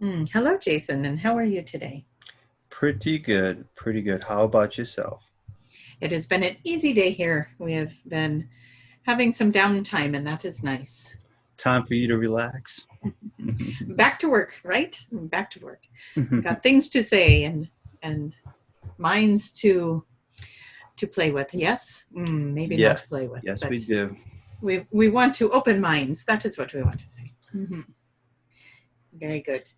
Hello, Jason, and how are you today? Pretty good, pretty good. How about yourself? It has been an easy day here. We have been having some downtime, and that is nice. Time for you to relax. Back to work, right? Back to work. Got things to say and minds to play with. Yes, maybe not Yes, to play with, yes, we but do. we want to open minds. That is what we want to say. Very good.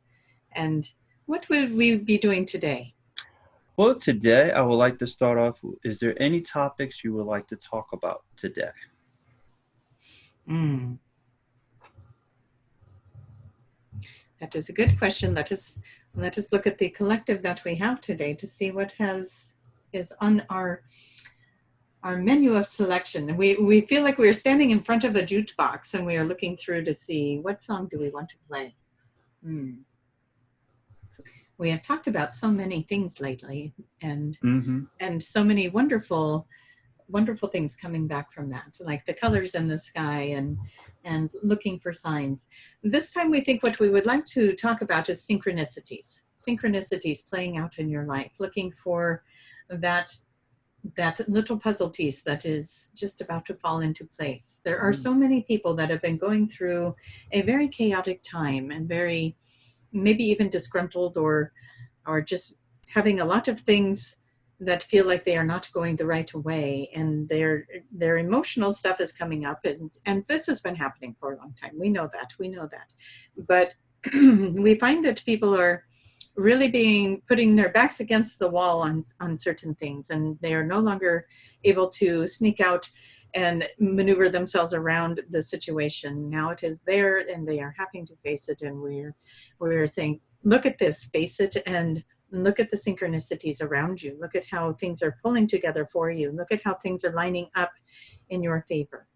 And what would we be doing today? Well, today I would like to start off. Is there any topics you would like to talk about today? Mm, that is a good question. Let us look at the collective that we have today to see what has is on our menu of selection. We feel like we're standing in front of a jukebox and we are looking through to see what song do we want to play. We have talked about so many things lately, and Mm-hmm. and so many wonderful things coming back from that, like the colors in the sky and looking for signs. This time we think what we would like to talk about is synchronicities playing out in your life, looking for that little puzzle piece that is just about to fall into place. There are so many people that have been going through a very chaotic time and very maybe even disgruntled or just having a lot of things that feel like they are not going the right way, and their emotional stuff is coming up, and this has been happening for a long time. We know that, but we find that people are really being putting their backs against the wall on certain things, and they are no longer able to sneak out and maneuver themselves around the situation. Now it is there and they are having to face it, and we're saying, look at this, face it, and look at the synchronicities around you. Look at how things are pulling together for you. Look at how things are lining up in your favor.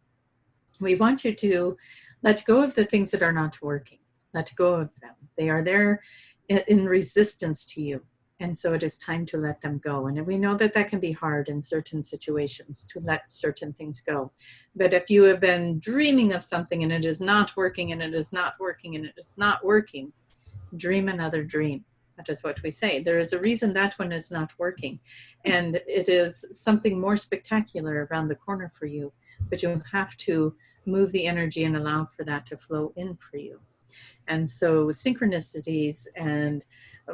We want you to let go of the things that are not working. Let go of them. They are there in resistance to you. And so it is time to let them go. And we know that that can be hard in certain situations to let certain things go. But if you have been dreaming of something and it is not working and it is not working and it is not working, dream another dream. That is what we say. There is a reason that one is not working. And it is something more spectacular around the corner for you. But you have to move the energy and allow for that to flow in for you. And so synchronicities, and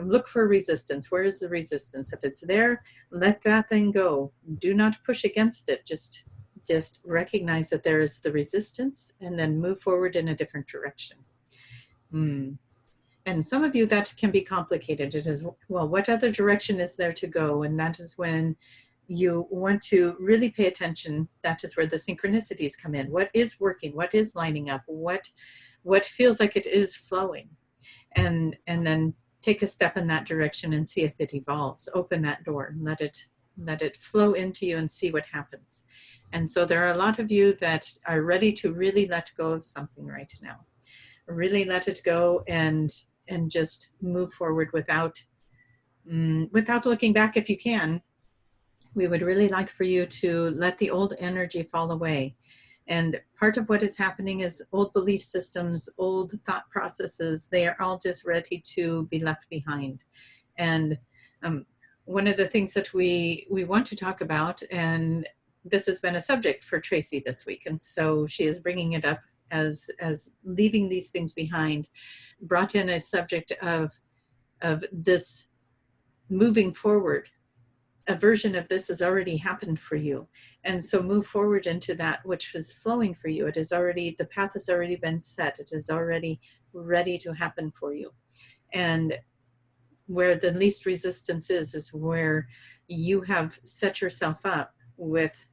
look for resistance. Where is the resistance? If it's there, let that thing go. Do not push against it. Just recognize that there is the resistance and then move forward in a different direction. And some of you, that can be complicated. It is, well, what other direction is there to go? And that is when you want to really pay attention. That is where the synchronicities come in. What is working? What is lining up? What feels like it is flowing? And then take a step in that direction and see if it evolves. Open that door and let it flow into you and see what happens. And so there are a lot of you that are ready to really let go of something right now. Really let it go and just move forward without looking back if you can. We would really like for you to let the old energy fall away. And part of what is happening is old belief systems, old thought processes, they are all just ready to be left behind. And one of the things that we want to talk about, and this has been a subject for Tracie this week, and so she is bringing it up as leaving these things behind, brought in a subject of this moving forward. A version of this has already happened for you, and so move forward into that which is flowing for you. It is already, the path has already been set. It is already ready to happen for you. And where the least resistance is where you have set yourself up with,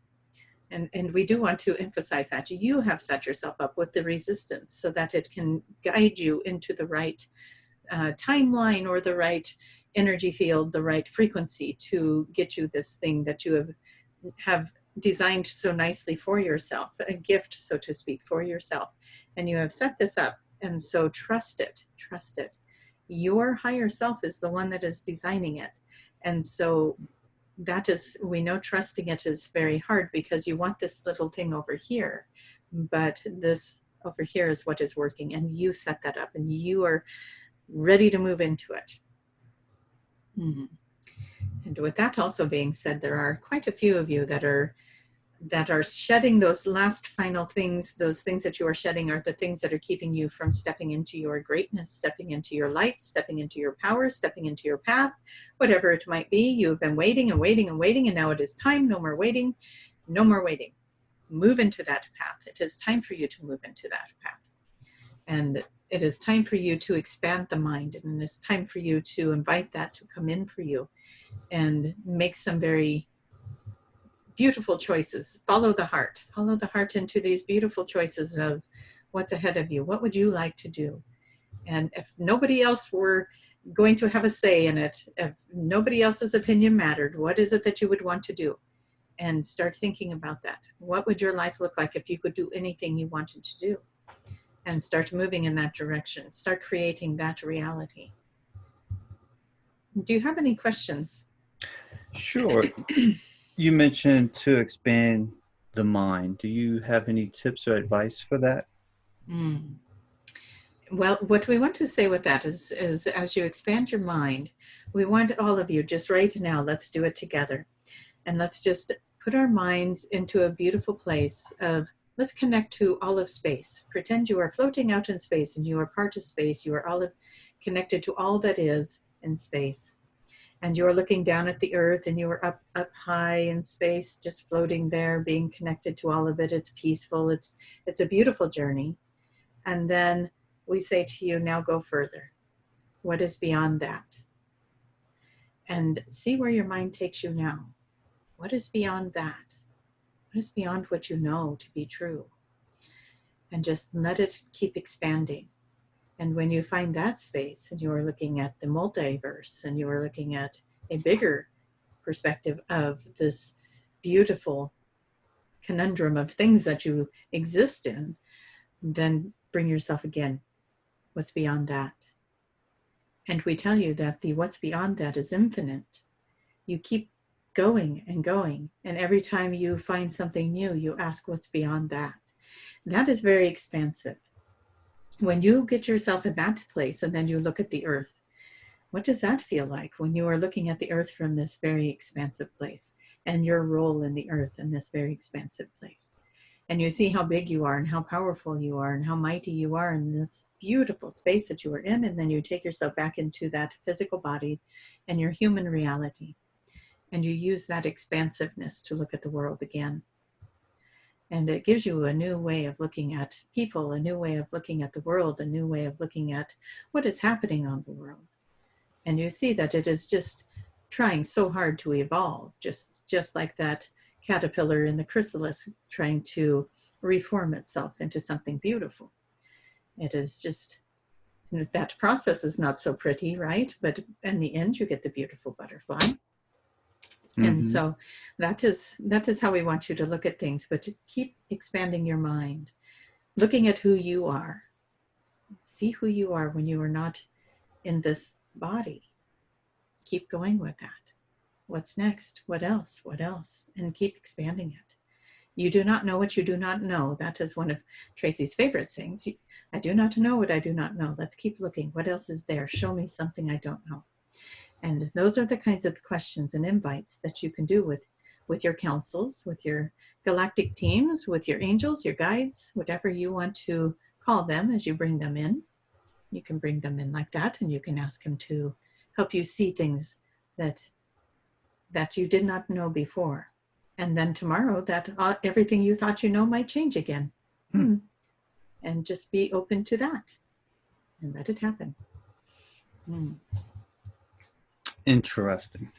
and we do want to emphasize that you have set yourself up with the resistance so that it can guide you into the right timeline or the right energy field, the right frequency to get you this thing that you have designed so nicely for yourself, a gift, so to speak, for yourself. And you have set this up. And so trust it. Your higher self is the one that is designing it. And so that is, we know trusting it is very hard because you want this little thing over here, but this over here is what is working, and you set that up, and you are ready to move into it. And with that also being said, there are quite a few of you that are shedding those last final things. Those things that you are shedding are the things that are keeping you from stepping into your greatness, stepping into your light, stepping into your power, stepping into your path, whatever it might be. You have been waiting and waiting and waiting, and now it is time. No more waiting. No more waiting. Move into that path. It is time for you to move into that path. And it is time for you to expand the mind, and it's time for you to invite that to come in for you and make some very beautiful choices. Follow the heart into these beautiful choices of what's ahead of you. What would you like to do? And if nobody else were going to have a say in it, if nobody else's opinion mattered, what is it that you would want to do? And start thinking about that. What would your life look like if you could do anything you wanted to do? And start moving in that direction. Start creating that reality. Do you have any questions? Sure. You mentioned to expand the mind. Do you have any tips or advice for that? Well, what we want to say with that is as you expand your mind, we want all of you just right now, let's do it together. And let's just put our minds into a beautiful place of, let's connect to all of space. Pretend you are floating out in space and you are part of space. You are all connected to all that is in space. And you are looking down at the earth, and you are up high in space, just floating there, being connected to all of it. It's peaceful. It's a beautiful journey. And then we say to you, now go further. What is beyond that? And see where your mind takes you now. What is beyond that? What is beyond what you know to be true? And just let it keep expanding. And when you find that space and you are looking at the multiverse and you are looking at a bigger perspective of this beautiful conundrum of things that you exist in, then bring yourself again. What's beyond that? And we tell you that the what's beyond that is infinite. You keep going and going. And every time you find something new, you ask what's beyond that. That is very expansive. When you get yourself in that place and then you look at the earth, what does that feel like when you are looking at the earth from this very expansive place and your role in the earth in this very expansive place? And you see how big you are and how powerful you are and how mighty you are in this beautiful space that you are in. And then you take yourself back into that physical body and your human reality. And you use that expansiveness to look at the world again. And it gives you a new way of looking at people, a new way of looking at the world, a new way of looking at what is happening on the world. And you see that it is just trying so hard to evolve, just like that caterpillar in the chrysalis trying to reform itself into something beautiful. It is just, that process is not so pretty, right? But in the end, you get the beautiful butterfly. And so that is how we want you to look at things, but to keep expanding your mind, looking at who you are. See who you are when you are not in this body. Keep going with that. What's next? What else? What else? And keep expanding it. You do not know what you do not know. That is one of Tracie's favorite sayings. I do not know what I do not know. Let's keep looking. What else is there? Show me something I don't know. And those are the kinds of questions and invites that you can do with your councils, with your galactic teams, with your angels, your guides, whatever you want to call them as you bring them in. You can bring them in like that, and you can ask them to help you see things that you did not know before. And then tomorrow, that everything you thought you know might change again. And just be open to that and let it happen. Interesting.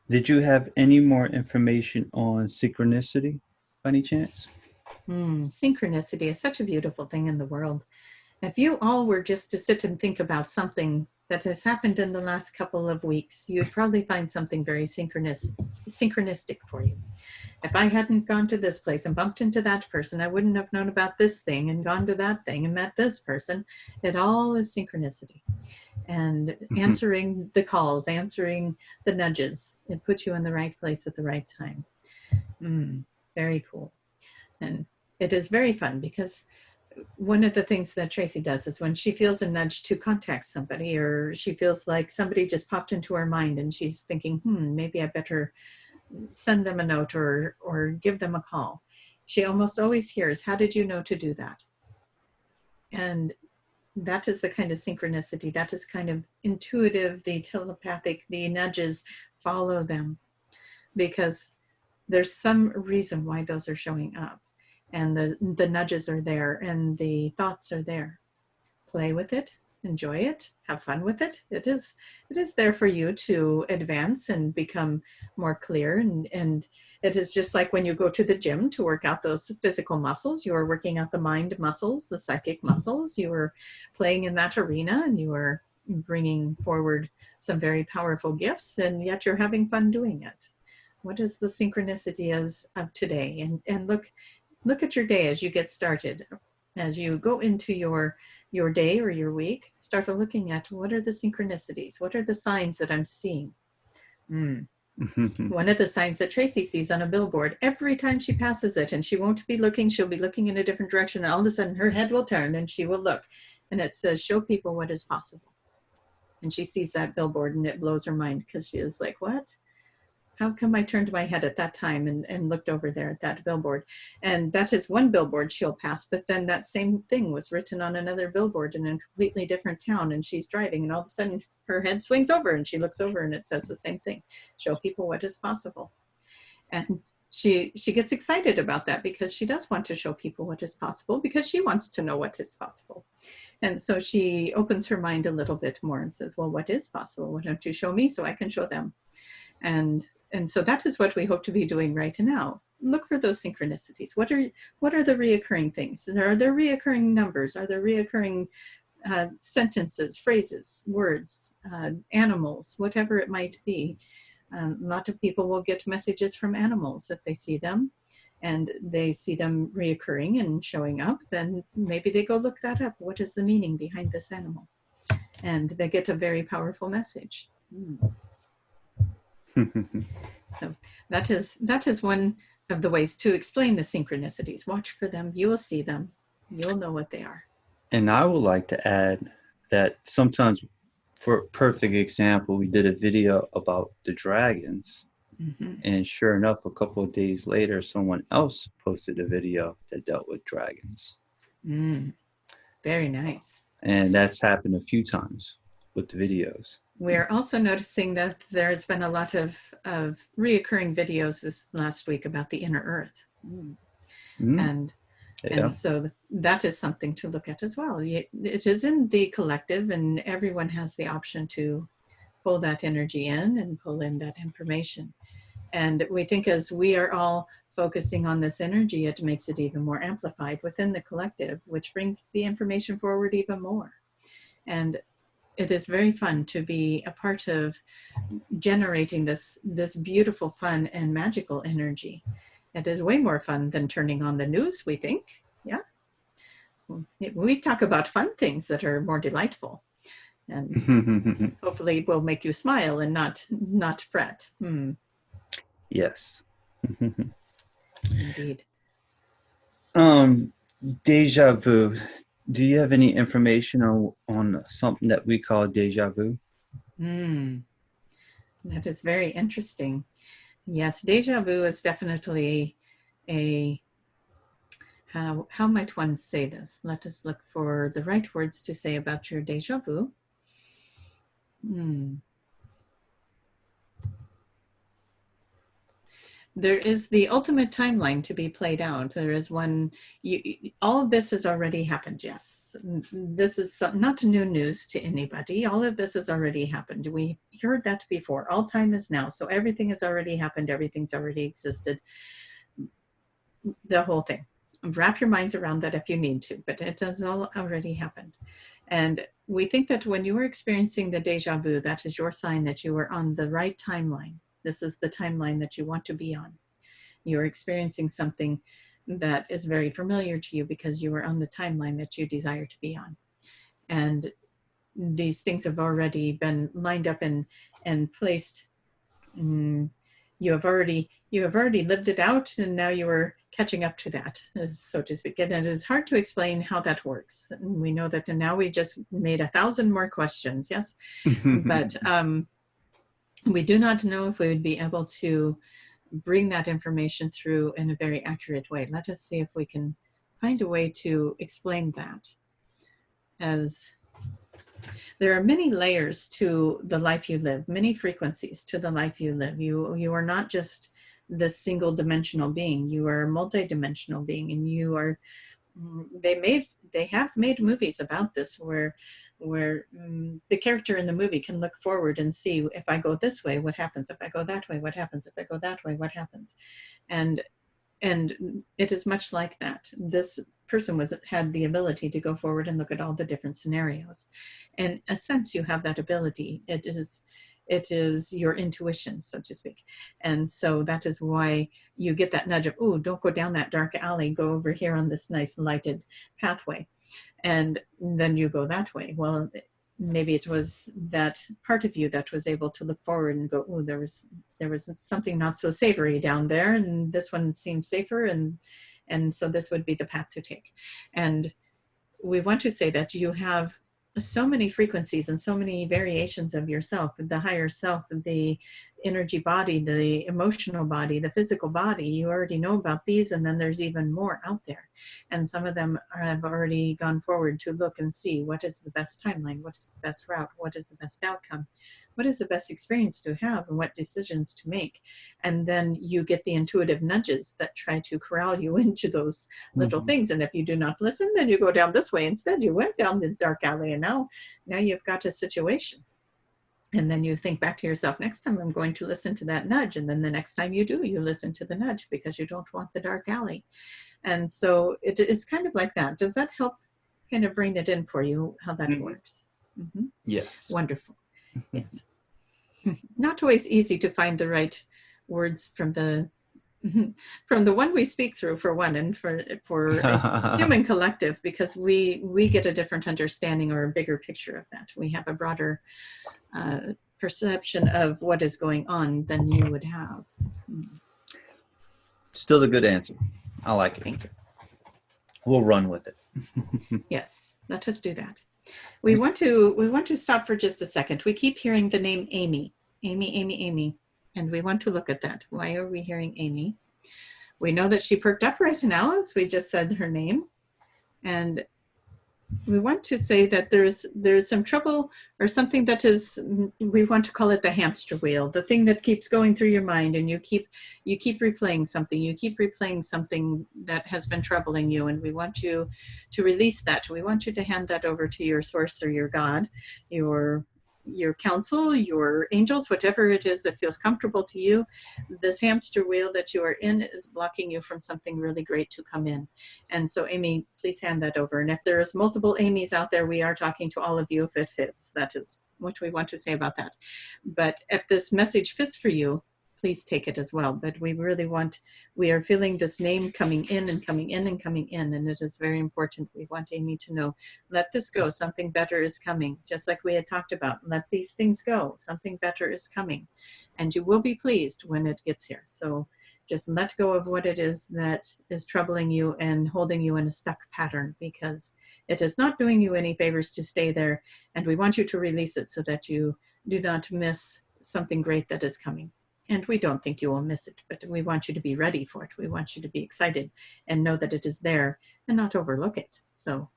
Did you have any more information on synchronicity by any chance? Synchronicity is such a beautiful thing in the world. If you all were just to sit and think about something that has happened in the last couple of weeks, you'd probably find something very synchronistic for you. If I hadn't gone to this place and bumped into that person, I wouldn't have known about this thing and gone to that thing and met this person. It all is synchronicity. And answering the calls, answering the nudges, it puts you in the right place at the right time. Very cool. And it is very fun because one of the things that Tracie does is when she feels a nudge to contact somebody, or she feels like somebody just popped into her mind and she's thinking, maybe I better send them a note or give them a call. She almost always hears, how did you know to do that? And that is the kind of synchronicity, that is kind of intuitive, the telepathic, the nudges, follow them, because there's some reason why those are showing up. And the nudges are there and the thoughts are there. Play with it, enjoy it, have fun with it. It is there for you to advance and become more clear. And it is just like when you go to the gym to work out those physical muscles, you are working out the mind muscles, the psychic muscles. You are playing in that arena and you are bringing forward some very powerful gifts, and yet you're having fun doing it. What is the synchronicity of today? And look at your day as you get started. As you go into your day or your week, start looking at what are the synchronicities? What are the signs that I'm seeing? One of the signs that Tracie sees on a billboard, every time she passes it, and she won't be looking, she'll be looking in a different direction, and all of a sudden her head will turn and she will look. And it says, show people what is possible. And she sees that billboard and it blows her mind, because she is like, what? How come I turned my head at that time and looked over there at that billboard? And that is one billboard she'll pass, but then that same thing was written on another billboard in a completely different town, and she's driving, and all of a sudden her head swings over and she looks over and it says the same thing. Show people what is possible. And she gets excited about that, because she does want to show people what is possible, because she wants to know what is possible. And so she opens her mind a little bit more and says, well, what is possible? Why don't you show me so I can show them? And so that is what we hope to be doing right now. Look for those synchronicities. What are the reoccurring things? Are there reoccurring numbers? Are there reoccurring sentences, phrases, words, animals, whatever it might be? A lot of people will get messages from animals if they see them, and they see them reoccurring and showing up. Then maybe they go look that up. What is the meaning behind this animal? And they get a very powerful message. So that is one of the ways to explain the synchronicities. Watch for them. You will see them. You'll know what they are. And I would like to add that sometimes, for a perfect example, we did a video about the dragons. And sure enough, a couple of days later, someone else posted a video that dealt with dragons. Very nice. And that's happened a few times with the videos. We're also noticing that there's been a lot of reoccurring videos this last week about the inner earth. And so that is something to look at as well. It is in the collective, and everyone has the option to pull that energy in and pull in that information. And we think as we are all focusing on this energy, it makes it even more amplified within the collective, which brings the information forward even more. And it is very fun to be a part of generating this beautiful, fun, and magical energy. It is way more fun than turning on the news, we think. Yeah. We talk about fun things that are more delightful. And hopefully will make you smile and not fret. Yes. Indeed. Deja vu. Do you have any information on something that we call deja vu? That is very interesting. Yes, deja vu is definitely how might one say this? Let us look for the right words to say about your deja vu. There is the ultimate timeline to be played out. There is one, all of this has already happened, yes. This is not new news to anybody. All of this has already happened. We heard that before. All time is now. So everything has already happened. Everything's already existed. The whole thing. Wrap your minds around that if you need to, but it has all already happened. And we think that when you are experiencing the deja vu, that is your sign that you are on the right timeline. This is the timeline that you want to be on. You're experiencing something that is very familiar to you because you are on the timeline that you desire to be on. And these things have already been lined up and placed. You have already you have already lived it out, and now you are catching up to that, so to speak. And it is hard to explain how that works. And we know that, and now we just made 1,000 more questions, yes? But we do not know if we would be able to bring that information through in a very accurate way. Let us see if we can find a way to explain that. As there are many layers to the life you live, many frequencies to the life you live. You are not just this single dimensional being. You are a multi-dimensional being, and you are, they have made movies about this where the character in the movie can look forward and see, if I go this way, what happens? If I go that way, what happens? If I go that way, what happens? And it is much like that. This person had the ability to go forward and look at all the different scenarios. In a sense, you have that ability. It is your intuition, so to speak. And so that is why you get that nudge of, oh, don't go down that dark alley, go over here on this nice lighted pathway. And then you go that way. Well, maybe it was that part of you that was able to look forward and go, oh, there was something not so savory down there, and this one seems safer, and so this would be the path to take. And we want to say that you have so many frequencies and so many variations of yourself, the higher self, the energy body, the emotional body, the physical body. You already know about these, and then there's even more out there. And some of them have already gone forward to look and see what is the best timeline, what is the best route, what is the best outcome, what is the best experience to have, and what decisions to make. And then you get the intuitive nudges that try to corral you into those little things. And if you do not listen, then you go down this way instead. You went down the dark alley, and now you've got a situation. And then you think back to yourself, next time I'm going to listen to that nudge. And then the next time you do, you listen to the nudge because you don't want the dark alley. And so it's kind of like that. Does that help kind of bring it in for you, how that works? Yes. Wonderful. Yes. Not always easy to find the right words from the one we speak through, for one, and for a human collective, because we get a different understanding or a bigger picture of that. We have a broader perception of what is going on than you would have. Still a good answer. I like it. Thank you. We'll run with it. Yes, let us do that. We want to stop for just a second. We keep hearing the name Amy, Amy, Amy, Amy, and we want to look at that. Why are we hearing Amy? We know that she perked up right now as we just said her name, and we want to say that there's some trouble or something that is, we want to call it the hamster wheel, the thing that keeps going through your mind, and you keep replaying something that has been troubling you, and we want you to release that. We want you to hand that over to your source or your God, your counsel, your angels, whatever it is that feels comfortable to you. This hamster wheel that you are in is blocking you from something really great to come in. And so, Amy, please hand that over. And if there's multiple Amy's out there, we are talking to all of you if it fits. That is what we want to say about that. But if this message fits for you, please take it as well. But we are feeling this name coming in and coming in and coming in, and it is very important. We want Amy to know, let this go, something better is coming. Just like we had talked about, let these things go, something better is coming. And you will be pleased when it gets here. So just let go of what it is that is troubling you and holding you in a stuck pattern, because it is not doing you any favors to stay there. And we want you to release it so that you do not miss something great that is coming. And we don't think you will miss it, but we want you to be ready for it. We want you to be excited and know that it is there and not overlook it. So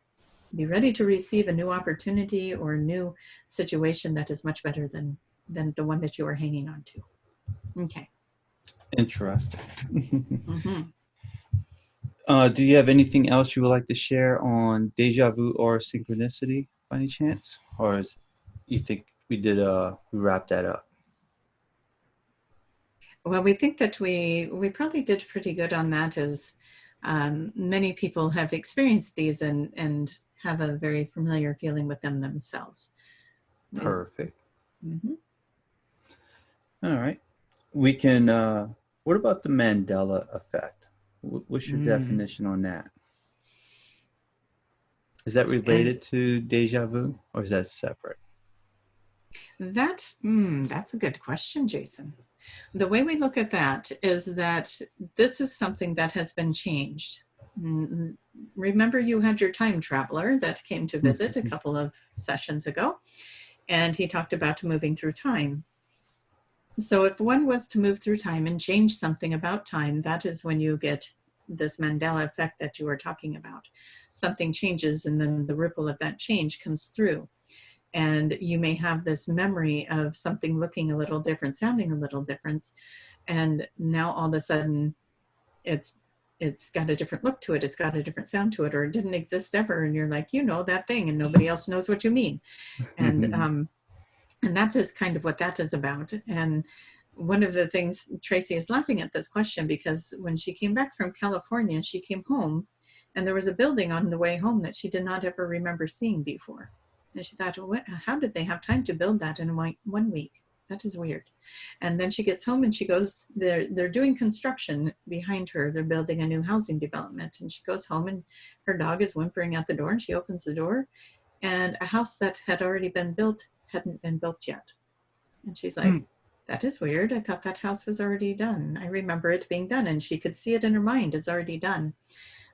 be ready to receive a new opportunity or a new situation that is much better than the one that you are hanging on to. Okay. Interesting. Do you have anything else you would like to share on deja vu or synchronicity by any chance? Or you think we wrapped that up? Well, we think that we probably did pretty good on that, as many people have experienced these and have a very familiar feeling with them themselves. Perfect. All right. We can, what about the Mandela effect? What's your definition on that? Is that related to deja vu, or is that separate? That's a good question, Jason. The way we look at that is that this is something that has been changed. Remember, you had your time traveler that came to visit a couple of sessions ago, and he talked about moving through time. So if one was to move through time and change something about time, that is when you get this Mandela effect that you were talking about. Something changes, and then the ripple of that change comes through. And you may have this memory of something looking a little different, sounding a little different. And now all of a sudden it's got a different look to it. It's got a different sound to it, or it didn't exist ever. And you're like, you know, that thing, and nobody else knows what you mean. And that is kind of what that is about. And one of the things, Tracie is laughing at this question because when she came back from California, she came home and there was a building on the way home that she did not ever remember seeing before. And she thought, well, how did they have time to build that in 1 week? That is weird. And then she gets home and she goes, they're doing construction behind her. They're building a new housing development. And she goes home and her dog is whimpering at the door, and she opens the door, and a house that had already been built hadn't been built yet. And she's like, that is weird. I thought that house was already done. I remember it being done. And she could see it in her mind as already done.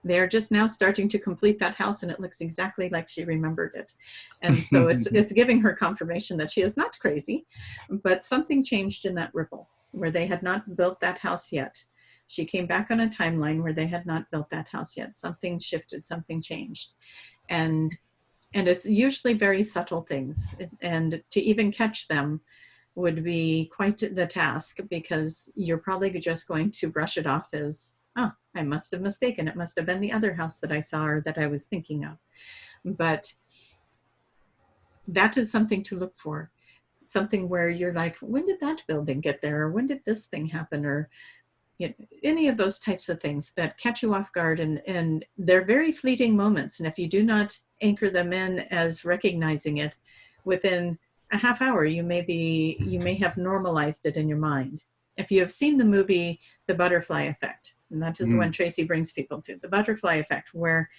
They're just now starting to complete that house, and it looks exactly like she remembered it. And so it's giving her confirmation that she is not crazy, but something changed in that ripple where they had not built that house yet. She came back on a timeline where they had not built that house yet. Something shifted, something changed. And it's usually very subtle things. And to even catch them would be quite the task, because you're probably just going to brush it off as, oh, I must have mistaken. It must have been the other house that I saw or that I was thinking of. But that is something to look for. Something where you're like, when did that building get there? Or when did this thing happen? Or any of those types of things that catch you off guard. And they're very fleeting moments. And if you do not anchor them in as recognizing it, within a half hour, you may have normalized it in your mind. If you have seen the movie, The Butterfly Effect, and that is when Tracie brings people to the butterfly effect, where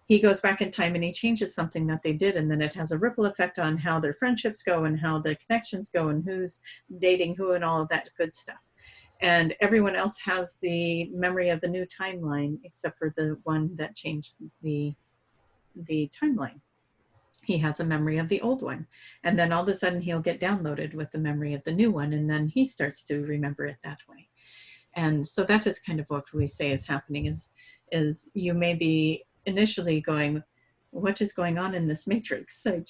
he goes back in time and he changes something that they did, and then it has a ripple effect on how their friendships go and how their connections go and who's dating who and all of that good stuff. And everyone else has the memory of the new timeline, except for the one that changed the timeline. He has a memory of the old one. And then all of a sudden he'll get downloaded with the memory of the new one. And then he starts to remember it that way. And so that is kind of what we say is happening, is you may be initially going, what is going on in this matrix? So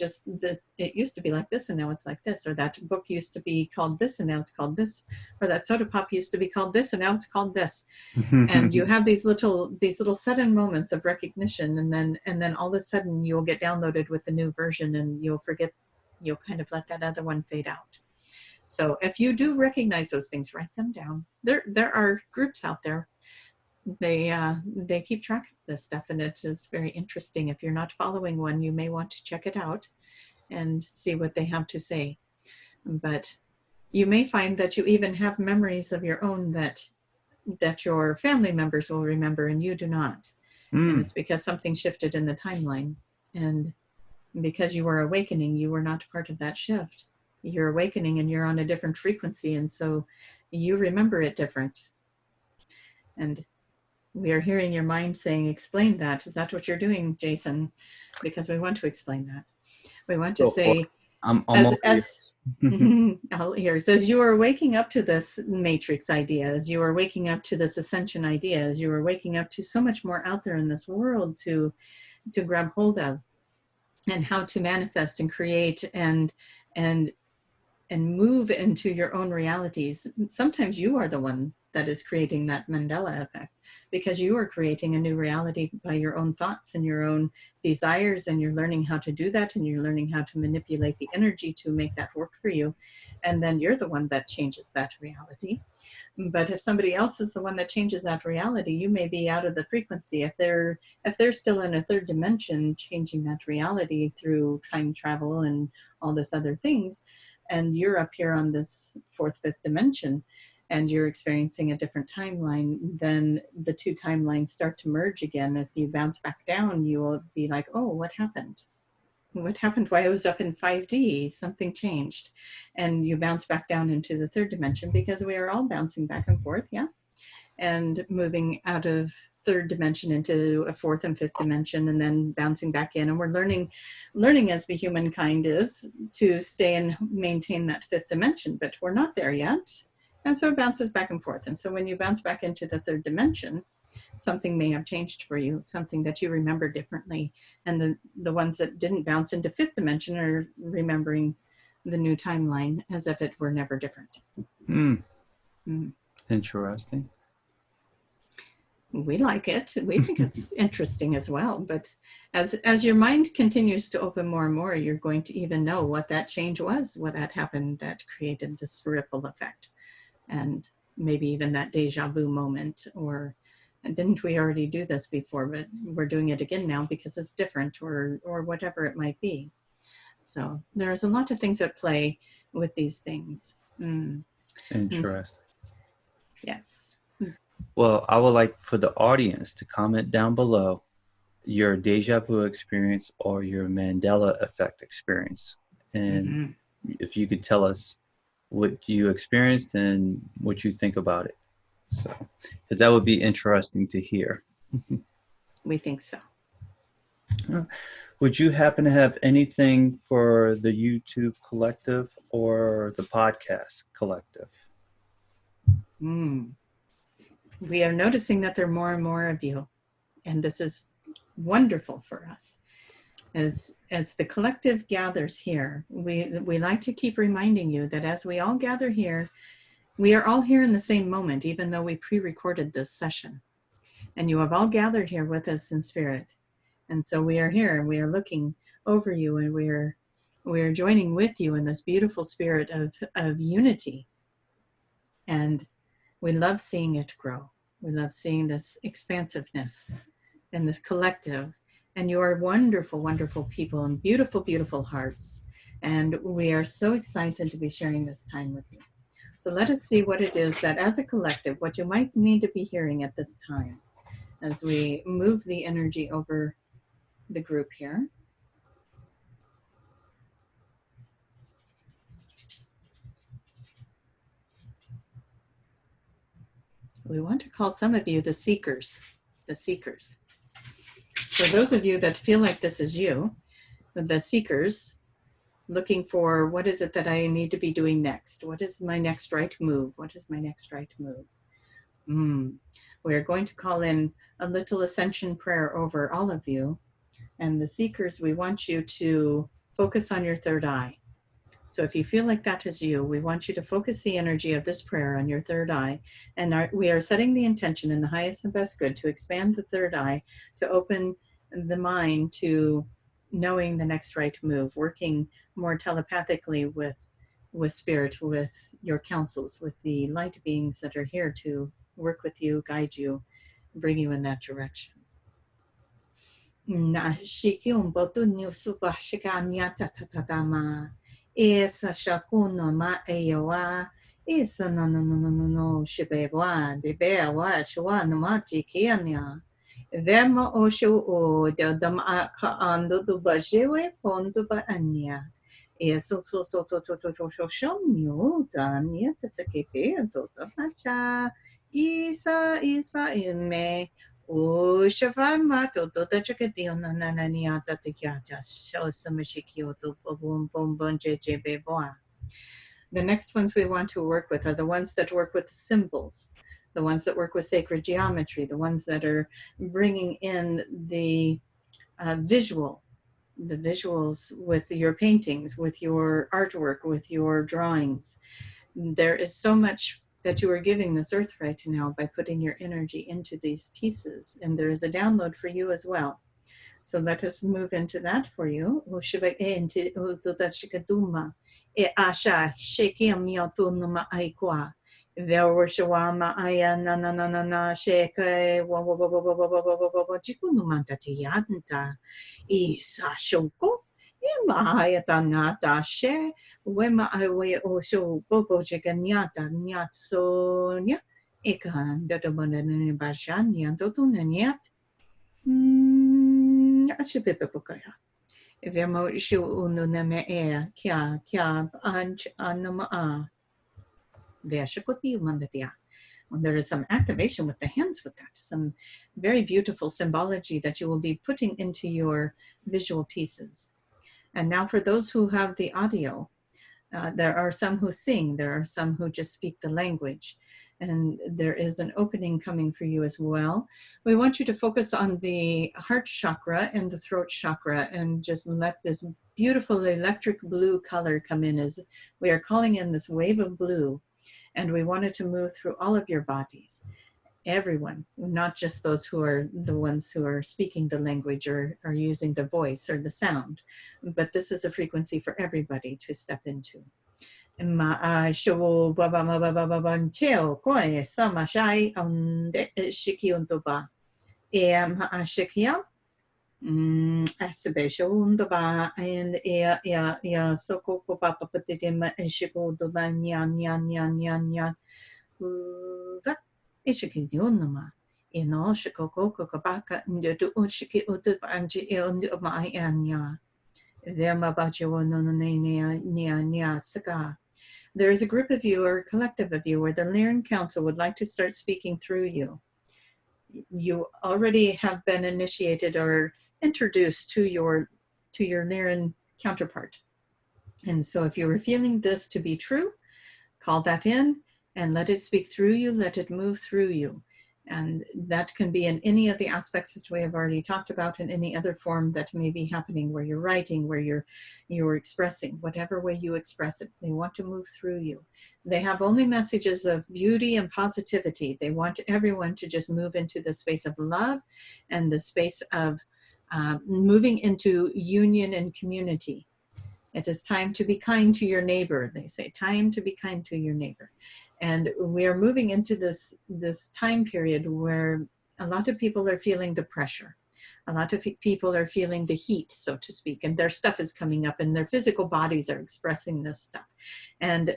it used to be like this and now it's like this, or that book used to be called this and now it's called this, or that soda pop used to be called this and now it's called this. And you have these little sudden moments of recognition, and then all of a sudden you'll get downloaded with the new version and you'll kind of let that other one fade out. So if you do recognize those things, write them down. There are groups out there. They keep track of this stuff, and it is very interesting. If you're not following one, you may want to check it out and see what they have to say. But you may find that you even have memories of your own that your family members will remember and you do not. And it's because something shifted in the timeline. And because you are awakening, you were not part of that shift. You're awakening and you're on a different frequency, and so you remember it different. And we are hearing your mind saying, explain that. Is that what you're doing, Jason? Because we want to explain that. We want to say, I'm here, says you are waking up to this matrix idea, as you are waking up to this ascension idea, as you are waking up to so much more out there in this world to grab hold of, and how to manifest and create and move into your own realities. Sometimes you are the one that is creating that Mandela effect, because you are creating a new reality by your own thoughts and your own desires, and you're learning how to do that, and you're learning how to manipulate the energy to make that work for you. And then you're the one that changes that reality. But if somebody else is the one that changes that reality, you may be out of the frequency. If they're still in a third dimension, changing that reality through time travel and all this other things, and you're up here on this fourth, fifth dimension, and you're experiencing a different timeline, then the two timelines start to merge again. If you bounce back down, you will be like, oh, what happened? what happened? Why I was up in 5D? Something changed. And you bounce back down into the third dimension because we are all bouncing back and forth, yeah? And moving out of third dimension into a fourth and fifth dimension, and then bouncing back in. And we're learning as the humankind is to stay and maintain that fifth dimension, but we're not there yet. And so it bounces back and forth. And so when you bounce back into the third dimension, something may have changed for you, something that you remember differently. And the ones that didn't bounce into fifth dimension are remembering the new timeline as if it were never different. Interesting. We like it. We think it's interesting as well. But as your mind continues to open more and more, you're going to even know what that change was, what that happened that created this ripple effect. And maybe even that deja vu moment, or didn't we already do this before, but we're doing it again now because it's different, or whatever it might be. So there's a lot of things at play with these things. Interesting. Yes. Well, I would like for the audience to comment down below your deja vu experience or your Mandela effect experience. And if you could tell us what you experienced and what you think about it. So, because that would be interesting to hear. We think so. Would you happen to have anything for the YouTube collective or the podcast collective? We are noticing that there are more and more of you, and this is wonderful for us. As the collective gathers here, we like to keep reminding you that as we all gather here, we are all here in the same moment, even though we pre-recorded this session. And you have all gathered here with us in spirit. And so we are here, and we are looking over you, and we are joining with you in this beautiful spirit of unity. And we love seeing it grow. We love seeing this expansiveness and this collective. And you are wonderful, wonderful people and beautiful, beautiful hearts. And we are so excited to be sharing this time with you. So let us see what it is that as a collective, what you might need to be hearing at this time as we move the energy over the group here. We want to call some of you the seekers, the seekers. For those of you that feel like this is you, the seekers, looking for what is it that I need to be doing next? What is my next right move? What is my next right move? We're going to call in a little ascension prayer over all of you. And the seekers, we want you to focus on your third eye. So if you feel like that is you, we want you to focus the energy of this prayer on your third eye. And we are setting the intention in the highest and best good to expand the third eye, to open the mind to knowing the next right move, working more telepathically with spirit, with your counsels, with the light beings that are here to work with you, guide you, bring you in that direction. Na shikyum botu new super shikanyata tatama. Esa shakuno ma ewa. Esa no shibewa de bewa chua no ma chikianya. Vema osho o dam aka ando do bajewe pondo ba anya. Eso to shomyo da nieta sakepe to tacha. Isa ime. O Shavan to the Chakadiona Nananiata Tikiata, show some Shikioto, boom, boom, boom, JJ Boa. The next ones we want to work with are the ones that work with symbols, the ones that work with sacred geometry, the ones that are bringing in the visuals with your paintings, with your artwork, with your drawings. There is so much that you are giving this earth right now by putting your energy into these pieces. And there is a download for you as well. So let us move into that for you. Wema I also bobo jeganyata nyatsonya ekan dodomonen bajanya dodunanyat ashipepokaya. Vemo ununeme kia anch anama Veshakoti mandatia. And there is some activation with the hands with that, some very beautiful symbology that you will be putting into your visual pieces. And now for those who have the audio, there are some who sing, there are some who just speak the language, and there is an opening coming for you as well. We want you to focus on the heart chakra and the throat chakra and just let this beautiful electric blue color come in as we are calling in this wave of blue, and we want it to move through all of your bodies. Everyone, not just those who are the ones who are speaking the language or are using the voice or the sound, but this is a frequency for everybody to step into. Ishikiyunuma, Ino Shikoko Kabaka, Ndu Unshiki Utu Anji Unduma Anya, Vemabajo no Nia Saka. There is a group of you or a collective of you where the Lyran Council would like to start speaking through you. You already have been initiated or introduced to your Lyran counterpart. And so if you were feeling this to be true, call that in and let it speak through you, let it move through you. And that can be in any of the aspects that we have already talked about, in any other form that may be happening, where you're writing, where you're expressing, whatever way you express it. They want to move through you. They have only messages of beauty and positivity. They want everyone to just move into the space of love and the space of moving into union and community. It is time to be kind to your neighbor. They say, time to be kind to your neighbor. And we are moving into this time period where a lot of people are feeling the pressure. A lot of people are feeling the heat, so to speak, and their stuff is coming up and their physical bodies are expressing this stuff. And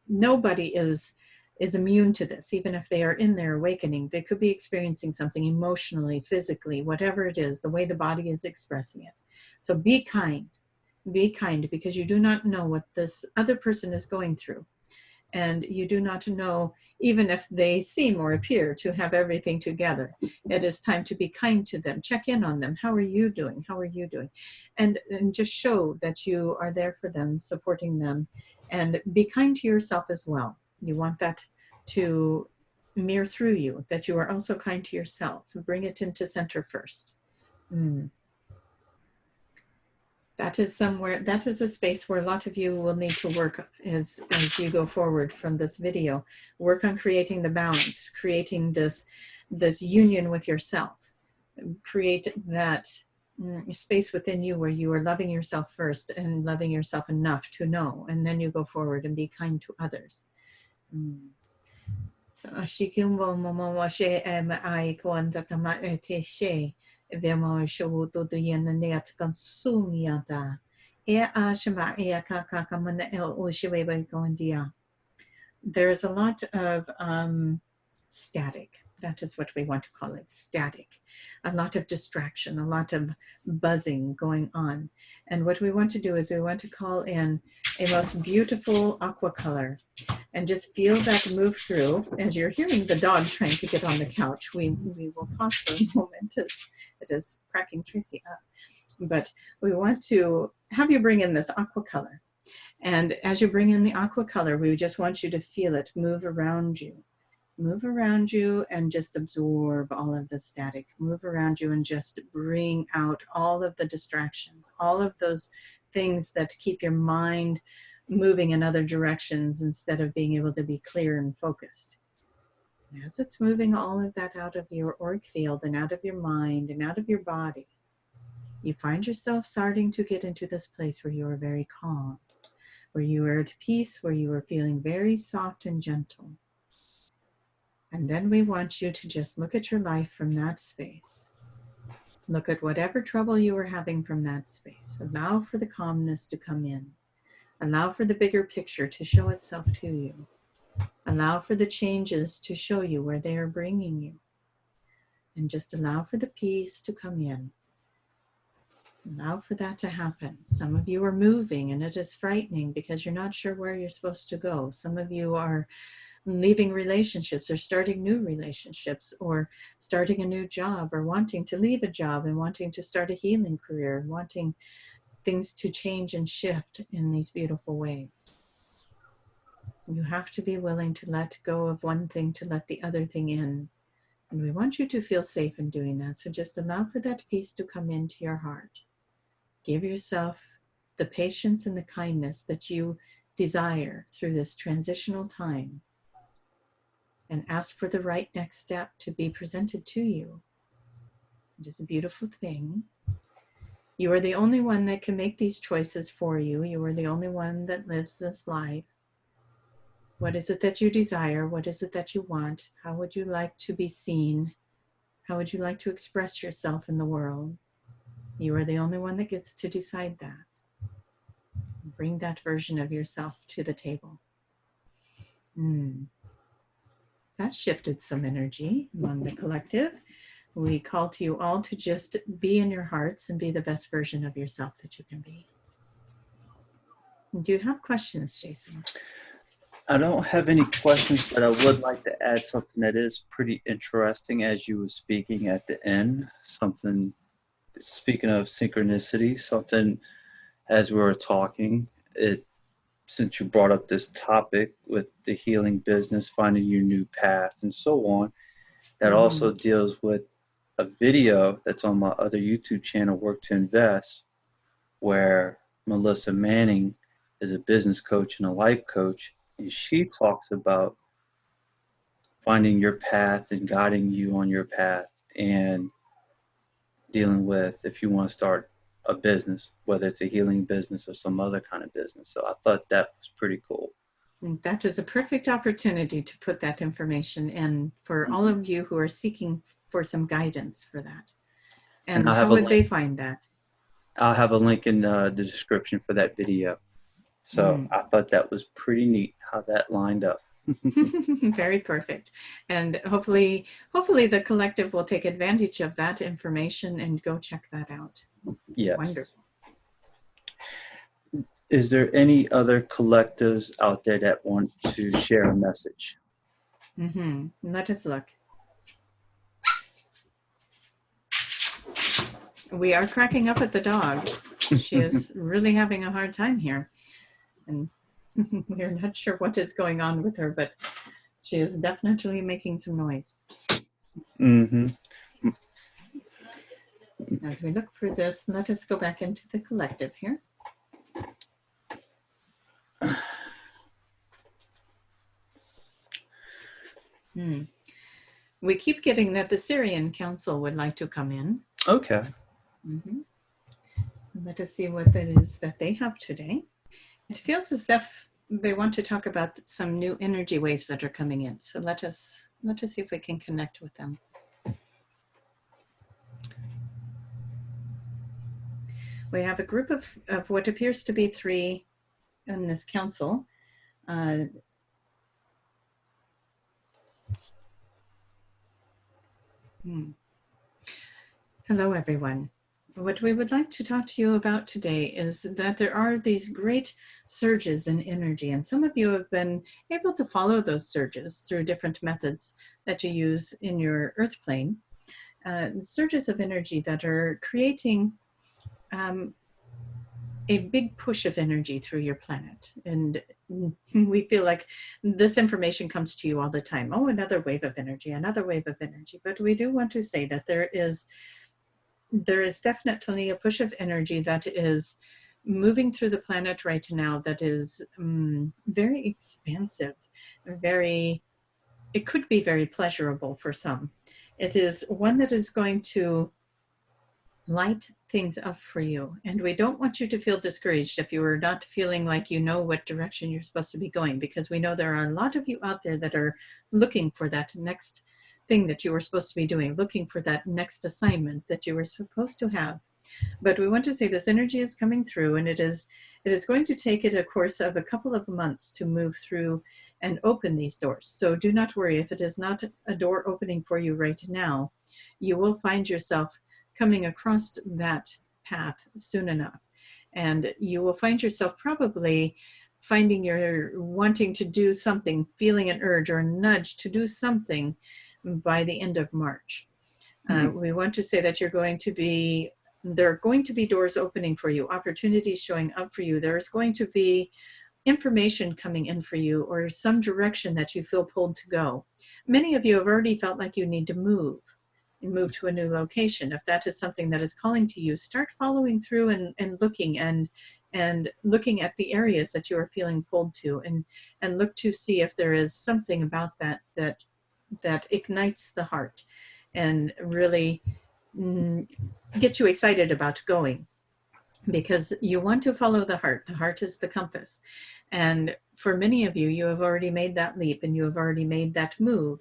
nobody is immune to this, even if they are in their awakening. They could be experiencing something emotionally, physically, whatever it is, the way the body is expressing it. So be kind. Be kind, because you do not know what this other person is going through. And you do not know, even if they seem or appear to have everything together. It is time to be kind to them. Check in on them. How are you doing? How are you doing? And just show that you are there for them, supporting them. And be kind to yourself as well. You want that to mirror through you, that you are also kind to yourself. Bring it into center first. That is somewhere, that is a space where a lot of you will need to work as you go forward from this video. Work on creating the balance, creating this union with yourself. Create that space within you where you are loving yourself first and loving yourself enough to know, and then you go forward and be kind to others. So Shikumbo Momoshe I Koantatama Eteshe. Vemo shoto to yen the net consumiyata. Shama Kakaka Oshiwe Gondia. There's a lot of static. That is what we want to call it, static. A lot of distraction, a lot of buzzing going on. And what we want to do is we want to call in a most beautiful aqua color and just feel that move through. As you're hearing the dog trying to get on the couch, we will pause for a moment as it is cracking Tracie up. But we want to have you bring in this aqua color. And as you bring in the aqua color, we just want you to feel it move around you. Move around you and just absorb all of the static. Move around you and just bring out all of the distractions, all of those things that keep your mind moving in other directions instead of being able to be clear and focused. And as it's moving all of that out of your auric field and out of your mind and out of your body, you find yourself starting to get into this place where you are very calm, where you are at peace, where you are feeling very soft and gentle. And then we want you to just look at your life from that space. Look at whatever trouble you are having from that space. Allow for the calmness to come in. Allow for the bigger picture to show itself to you. Allow for the changes to show you where they are bringing you. And just allow for the peace to come in. Allow for that to happen. Some of you are moving and it is frightening because you're not sure where you're supposed to go. Some of you are leaving relationships or starting new relationships or starting a new job or wanting to leave a job and wanting to start a healing career, wanting things to change and shift in these beautiful ways. You have to be willing to let go of one thing to let the other thing in. And we want you to feel safe in doing that. So just allow for that peace to come into your heart. Give yourself the patience and the kindness that you desire through this transitional time. And ask for the right next step to be presented to you. It is a beautiful thing. You are the only one that can make these choices for you. You are the only one that lives this life. What is it that you desire? What is it that you want? How would you like to be seen? How would you like to express yourself in the world? You are the only one that gets to decide that. Bring that version of yourself to the table. That shifted some energy among the collective. We call to you all to just be in your hearts and be the best version of yourself that you can be. Do you have questions, Jason? I don't have any questions, but I would like to add something that is pretty interesting as you were speaking at the end. Something, speaking of synchronicity, something as we were talking, since you brought up this topic with the healing business, finding your new path and so on, that also deals with a video that's on my other YouTube channel, Work to Invest, where Melissa Manning is a business coach and a life coach, and she talks about finding your path and guiding you on your path and dealing with if you want to start a business, whether it's a healing business or some other kind of business. So I thought that was pretty cool. That is a perfect opportunity to put that information in for all of you who are seeking for some guidance for that. And how would they find that? I'll have a link in the description for that video. So I thought that was pretty neat how that lined up. Very perfect. And hopefully the collective will take advantage of that information and go check that out. Yes. Wonderful. Is there any other collectives out there that want to share a message? Let us look. We are cracking up at the dog. She is really having a hard time here. And we're not sure what is going on with her, but she is definitely making some noise. As we look for this, let us go back into the collective here. We keep getting that the Sirian Council would like to come in. Okay. Let us see what that is that they have today. It feels as if they want to talk about some new energy waves that are coming in. So let us see if we can connect with them. We have a group of what appears to be 3 in this council. Hello, everyone. What we would like to talk to you about today is that there are these great surges in energy, and some of you have been able to follow those surges through different methods that you use in your earth plane. Surges of energy that are creating a big push of energy through your planet. And we feel like this information comes to you all the time. Oh, another wave of energy, another wave of energy. But we do want to say that there is definitely a push of energy that is moving through the planet right now that is very expansive, it could be very pleasurable for some. It is one that is going to light things up for you. And we don't want you to feel discouraged if you are not feeling like you know what direction you're supposed to be going, because we know there are a lot of you out there that are looking for that next thing that you were supposed to be doing, looking for that next assignment that you were supposed to have. But we want to say this energy is coming through, and it is going to take it a course of a couple of months to move through and open these doors. So do not worry if it is not a door opening for you right now. You will find yourself coming across that path soon enough. And you will find yourself probably finding you're wanting to do something, feeling an urge or a nudge to do something by the end of March. We want to say that there are going to be doors opening for you, opportunities showing up for you. There's going to be information coming in for you, or some direction that you feel pulled to go. Many of you have already felt like you need to move to a new location. If that is something that is calling to you, start following through and looking and looking at the areas that you are feeling pulled to, and look to see if there is something about that ignites the heart and really gets you excited about going, because you want to follow the heart. The heart is the compass. And for many of you, you have already made that leap and you have already made that move.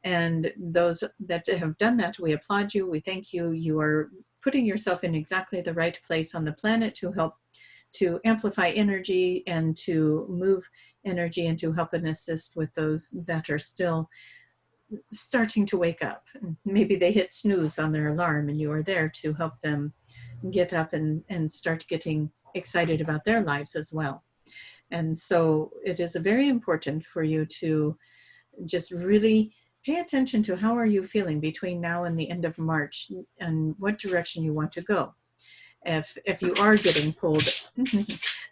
And those that have done that, we applaud you. We thank you. You are putting yourself in exactly the right place on the planet to help to amplify energy and to move energy and to help and assist with those that are still starting to wake up. Maybe they hit snooze on their alarm and you are there to help them get up and start getting excited about their lives as well. And so it is very important for you to just really pay attention to how are you feeling between now and the end of March and what direction you want to go. If you are getting pulled,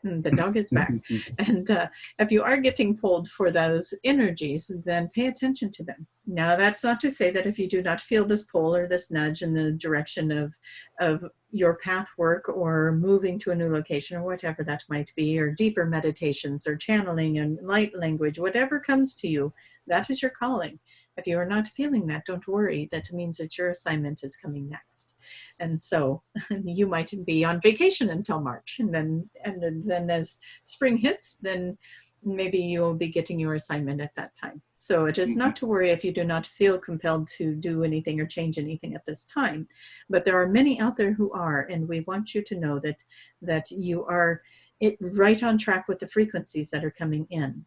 the dog is back, and if you are getting pulled for those energies, then pay attention to them. Now, that's not to say that if you do not feel this pull or this nudge in the direction of your path work or moving to a new location or whatever that might be, or deeper meditations or channeling and light language, whatever comes to you, that is your calling. If you are not feeling that, don't worry. That means that your assignment is coming next. And so you might be on vacation until March. And then as spring hits, then maybe you'll be getting your assignment at that time. So it is not to worry if you do not feel compelled to do anything or change anything at this time. But there are many out there who are, and we want you to know that you are right on track with the frequencies that are coming in.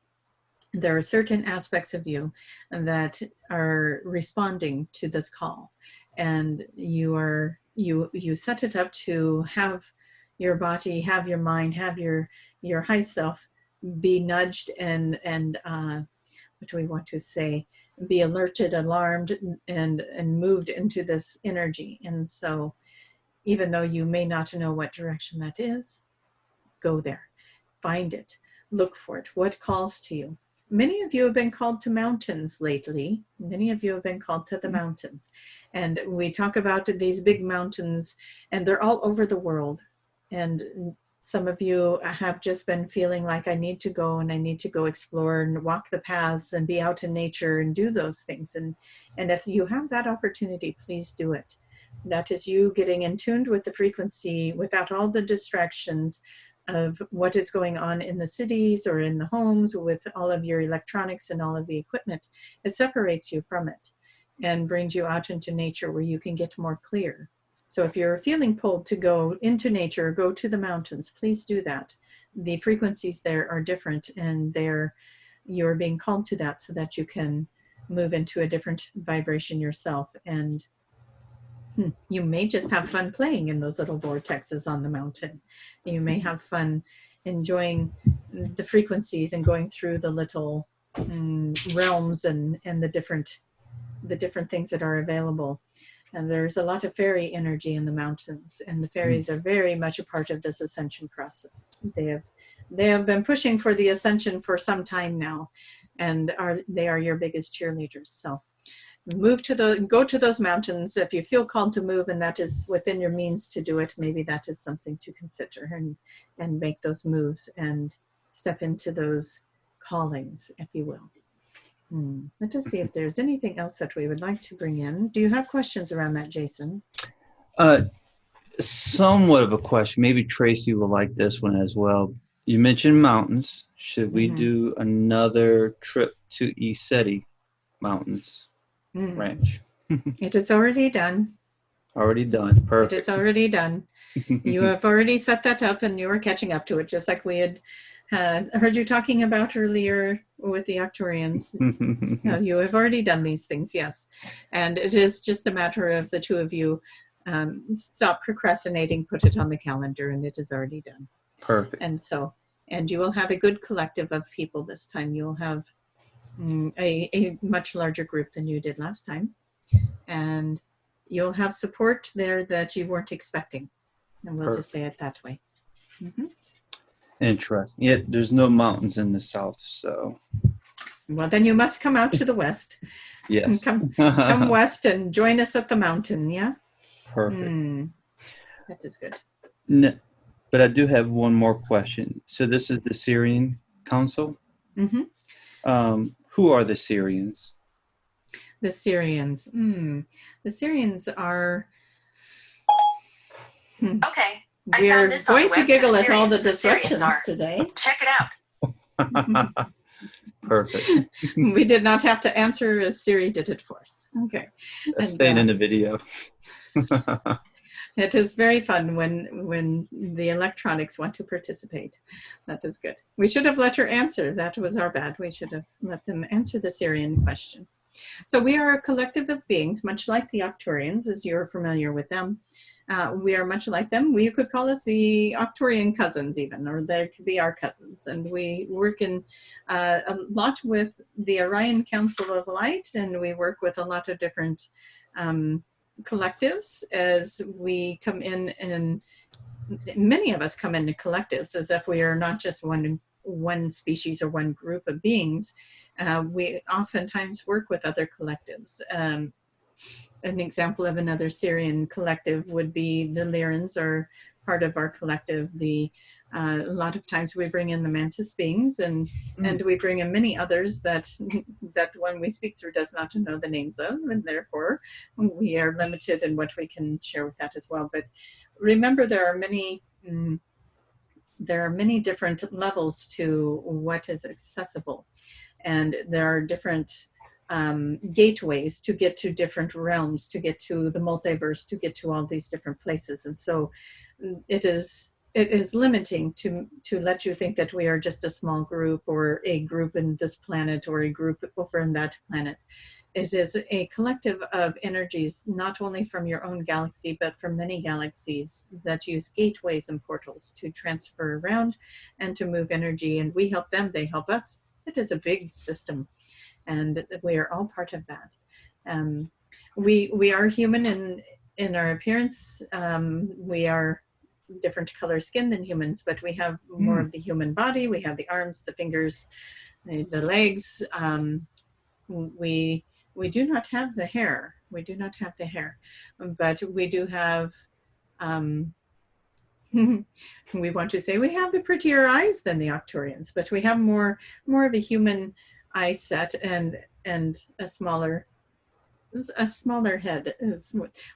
There are certain aspects of you that are responding to this call, and you set it up to have your body, have your mind, have your high self be nudged and what do we want to say, be alerted, alarmed, and moved into this energy. And so even though you may not know what direction that is, go there, find it, look for it. What calls to you? Many of you have been called to mountains lately. Many of you have been called to the mountains. And we talk about these big mountains, and they're all over the world. And some of you have just been feeling like, I need to go and I need to go explore and walk the paths and be out in nature and do those things. And if you have that opportunity, please do it. That is you getting in tuned with the frequency without all the distractions of what is going on in the cities or in the homes with all of your electronics and all of the equipment. It separates you from it and brings you out into nature where you can get more clear. So if you're feeling pulled to go into nature, go to the mountains, please do that. The frequencies there are different, and you're being called to that so that you can move into a different vibration yourself. And you may just have fun playing in those little vortexes on the mountain. You may have fun enjoying the frequencies and going through the little realms and the different things that are available. And there's a lot of fairy energy in the mountains, and the fairies are very much a part of this ascension process. They have been pushing for the ascension for some time now, and they are your biggest cheerleaders. So go to those mountains. If you feel called to move and that is within your means to do it, maybe that is something to consider and make those moves and step into those callings, if you will. Let us see if there's anything else that we would like to bring in. Do you have questions around that, Jason? Somewhat of a question. Maybe Tracie will like this one as well. You mentioned mountains. Should we do another trip to Iseti Mountains Ranch? It is already done. Already done. Perfect. It is already done. You have already set that up and you are catching up to it, just like we had heard you talking about earlier with the Arcturians. You have already done these things, yes. And it is just a matter of the two of you stop procrastinating, put it on the calendar, and it is already done. Perfect. And you will have a good collective of people this time. You'll have a much larger group than you did last time. And you'll have support there that you weren't expecting. And we'll just say it that way. Mm-hmm. Interesting. Yeah, there's no mountains in the south, so. Well, then you must come out to the west. Yes. Come west and join us at the mountain, yeah? Perfect. That is good. But I do have one more question. So this is the Sirian Council. Mm-hmm. Who are the Sirians? The Sirians. The Sirians are... Okay. We're going to giggle at all the disruptions today. Check it out. Perfect. We did not have to answer as Siri did it for us. Okay. That's staying in the video. It is very fun when the electronics want to participate. That is good. We should have let her answer. That was our bad. We should have let them answer the Sirian question. So we are a collective of beings, much like the Octorians, as you're familiar with them. We are much like them. You could call us the Octorian cousins even, or they could be our cousins. And we work in a lot with the Orion Council of Light, and we work with a lot of different collectives as we come in, and many of us come into collectives as if we are not just one species or one group of beings. We oftentimes work with other collectives. An example of another Sirian collective would be the Lyrans are part of our collective. A lot of times we bring in the mantis beings, and we bring in many others that when we speak through does not know the names of, and therefore we are limited in what we can share with that as well. But remember, there are many different levels to what is accessible, and there are different gateways to get to different realms, to get to the multiverse, to get to all these different places. And so it is limiting to let you think that we are just a small group, or a group in this planet, or a group over in that planet. It is a collective of energies, not only from your own galaxy, but from many galaxies that use gateways and portals to transfer around and to move energy. And we help them, they help us. It is a big system, and we are all part of that. We are human in our appearance. We are different color skin than humans, but we have more of the human body. We have the arms, the fingers, the legs. We do not have the hair. We do not have the hair, but we do have, we want to say we have the prettier eyes than the Octorians, but we have more of a human eye set and a smaller head.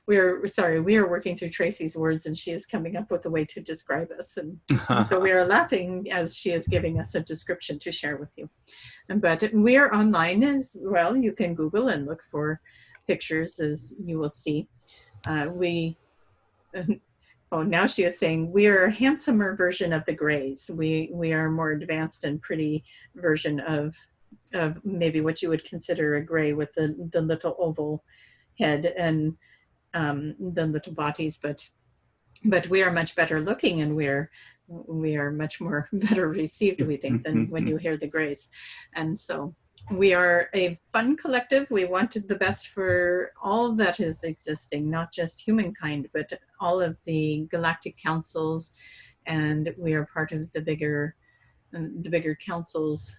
We are working through Tracie's words, and she is coming up with a way to describe us, and so we are laughing as she is giving us a description to share with you. But we are online as well. You can Google and look for pictures, as you will see. Now she is saying we are a handsomer version of the Greys. We are a more advanced and pretty version of maybe what you would consider a gray, with the little oval head and the little bodies, but we are much better looking, and we are much more better received, we think, than when you hear the Greys. And so we are a fun collective. We wanted the best for all that is existing, not just humankind, but all of the galactic councils, and we are part of the bigger councils.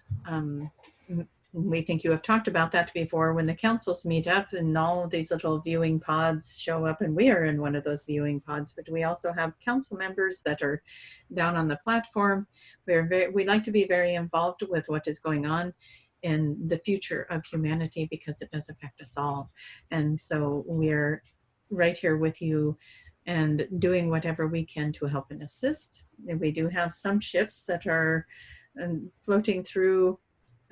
We think you have talked about that before, when the councils meet up and all these little viewing pods show up, and we are in one of those viewing pods, but we also have council members that are down on the platform. We like to be very involved with what is going on in the future of humanity, because it does affect us all. And so we're right here with you and doing whatever we can to help and assist. And we do have some ships that are floating through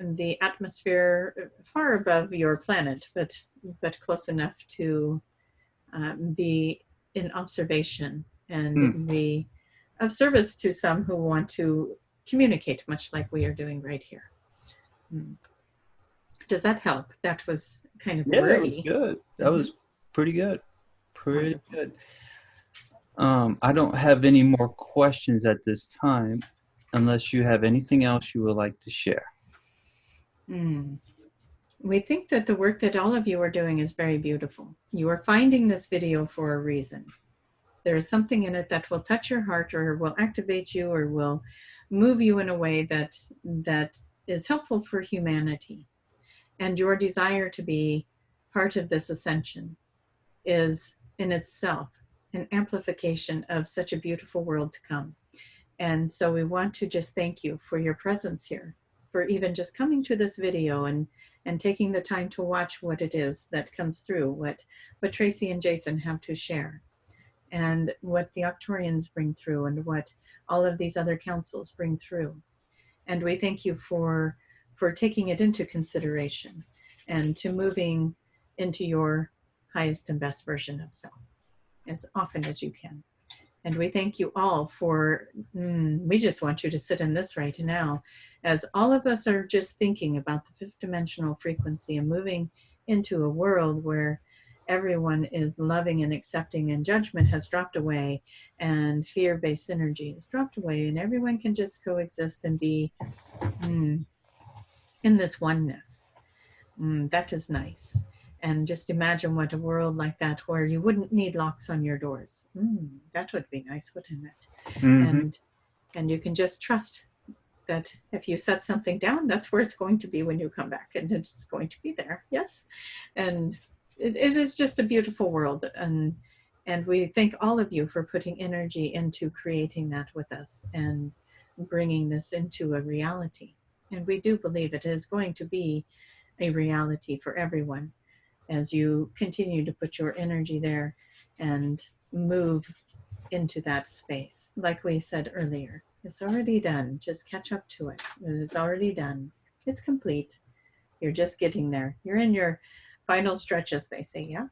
the atmosphere far above your planet, but close enough to be in observation and be of service to some who want to communicate, much like we are doing right here. Does that help? That was kind of wordy. That was good. That was pretty good. Pretty Wonderful. good. I don't have any more questions at this time, unless you have anything else you would like to share. We think that the work that all of you are doing is very beautiful. You are finding this video for a reason. There is something in it that will touch your heart or will activate you or will move you in a way that is helpful for humanity. And your desire to be part of this ascension is in itself an amplification of such a beautiful world to come. And so we want to just thank you for your presence here, for even just coming to this video and taking the time to watch what it is that comes through, what Tracie and Jason have to share, and what the Octorians bring through, and what all of these other councils bring through. And we thank you for taking it into consideration and to moving into your highest and best version of self as often as you can. And we thank you all for, we just want you to sit in this right now, as all of us are just thinking about the fifth dimensional frequency and moving into a world where everyone is loving and accepting, and judgment has dropped away, and fear-based energy has dropped away, and everyone can just coexist and be in this oneness. That is nice. And just imagine what a world like that, where you wouldn't need locks on your doors. That would be nice, wouldn't it? Mm-hmm. And you can just trust that if you set something down, that's where it's going to be when you come back, and it's going to be there. Yes. And it is just a beautiful world. And we thank all of you for putting energy into creating that with us and bringing this into a reality. And we do believe it is going to be a reality for everyone as you continue to put your energy there and move into that space. Like we said earlier, it's already done. Just catch up to it. It is already done. It's complete. You're just getting there. You're in your final stretch, as they say, yeah?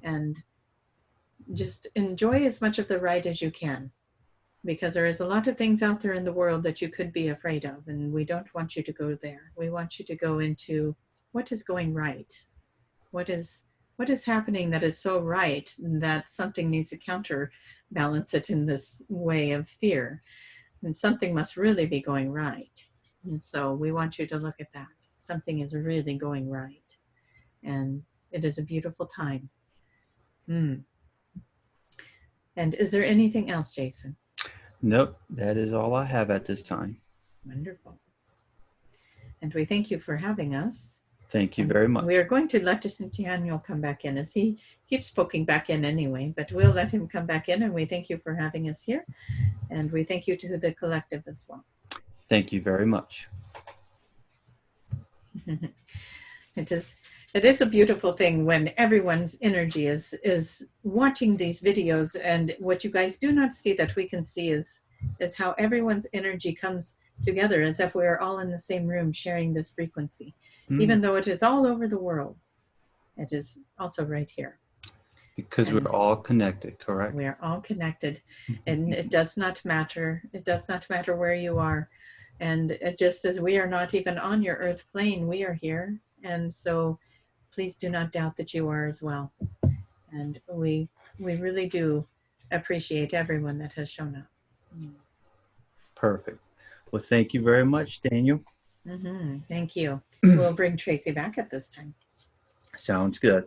And just enjoy as much of the ride as you can, because there is a lot of things out there in the world that you could be afraid of, and we don't want you to go there. We want you to go into what is going right. What is happening that is so right that something needs to counterbalance it in this way of fear. And something must really be going right. And so we want you to look at that. Something is really going right. And it is a beautiful time. And is there anything else, Jason? Nope, that is all I have at this time. Wonderful. And we thank you for having us. Thank you very much. We are going to let Daniel come back in, as he keeps poking back in anyway, but we'll let him come back in, and we thank you for having us here. And we thank you to the collective as well. Thank you very much. It is a beautiful thing when everyone's energy is watching these videos, and what you guys do not see that we can see is how everyone's energy comes together as if we are all in the same room sharing this frequency. Even though it is all over the world, it is also right here. Because we're all connected, correct? We are all connected, and it does not matter. It does not matter where you are. And just as we are not even on your earth plane, we are here. And so please do not doubt that you are as well. And we really do appreciate everyone that has shown up. Perfect. Well, thank you very much, Daniel. Thank you. We'll bring Tracie back at this time. Sounds good.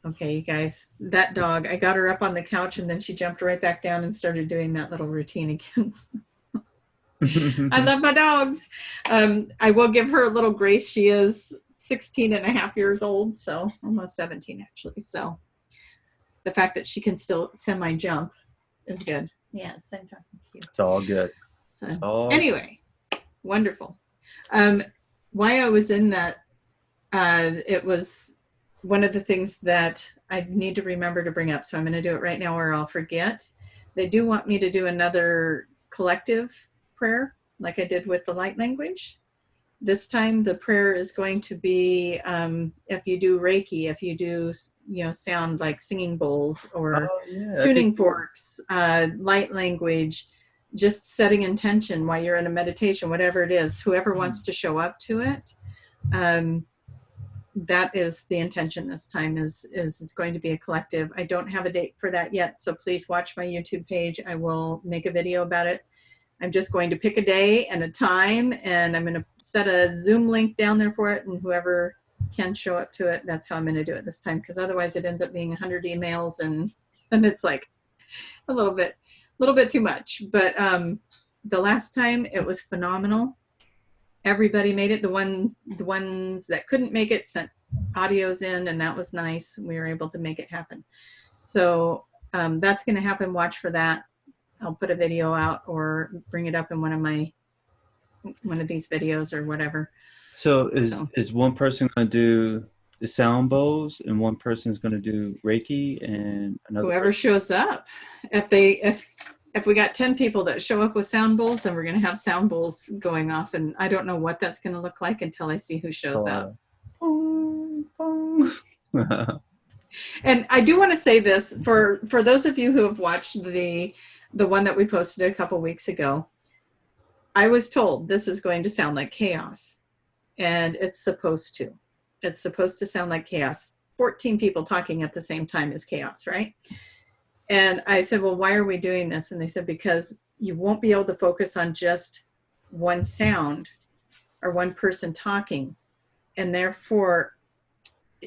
Okay, you guys, that dog, I got her up on the couch and then she jumped right back down and started doing that little routine again. I love my dogs. I will give her a little grace. She is 16 and a half years old, so almost 17 actually. So the fact that she can still semi-jump is good. Yes, I'm talking to you. It's all good. So anyway, wonderful. Why I was in that, it was one of the things that I need to remember to bring up. So I'm going to do it right now or I'll forget. They do want me to do another collective prayer like I did with the light language. This time the prayer is going to be, if you do Reiki, if you do, sound like singing bowls or tuning forks, light language, just setting intention while you're in a meditation, whatever it is, whoever wants to show up to it. that is the intention this time, is it's going to be a collective. I don't have a date for that yet, so please watch my YouTube page. I will make a video about it. I'm just going to pick a day and a time, and I'm going to set a Zoom link down there for it, and whoever can show up to it, that's how I'm going to do it this time, because otherwise it ends up being 100 emails, and it's like a little bit too much. But the last time it was phenomenal. Everybody made it. The ones that couldn't make it sent audios in, and that was nice. We were able to make it happen. So that's going to happen. Watch for that. I'll put a video out or bring it up in one of these videos or whatever. So is one person going to do the sound bowls, and one person is going to do Reiki, and another whoever shows up. If we got 10 people that show up with sound bowls, then we're going to have sound bowls going off, and I don't know what that's going to look like until I see who shows up. And I do want to say this for those of you who have watched the one that we posted a couple weeks ago. I was told this is going to sound like chaos, and it's supposed to. It's supposed to sound like chaos. 14 people talking at the same time is chaos, right? And I said, well, why are we doing this? And they said, because you won't be able to focus on just one sound or one person talking. And therefore,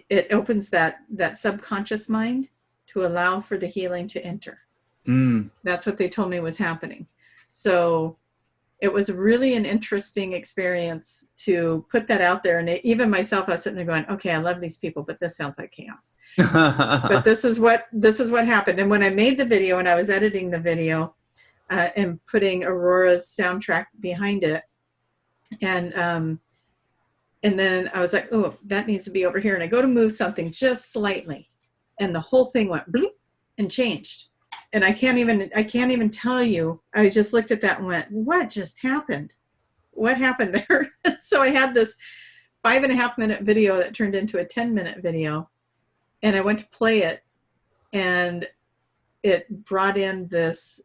it opens that subconscious mind to allow for the healing to enter. That's what they told me was happening. So it was really an interesting experience to put that out there. And even myself, I was sitting there going, okay, I love these people, but this sounds like chaos. But this is what happened. And when I made the video and I was editing the video and putting Aurora's soundtrack behind it, and then I was like, oh, that needs to be over here. And I go to move something just slightly, and the whole thing went bloop and changed. And I can't even tell you. I just looked at that and went, what just happened? What happened there? So I had this 5.5-minute video that turned into a 10-minute video, and I went to play it, and it brought in this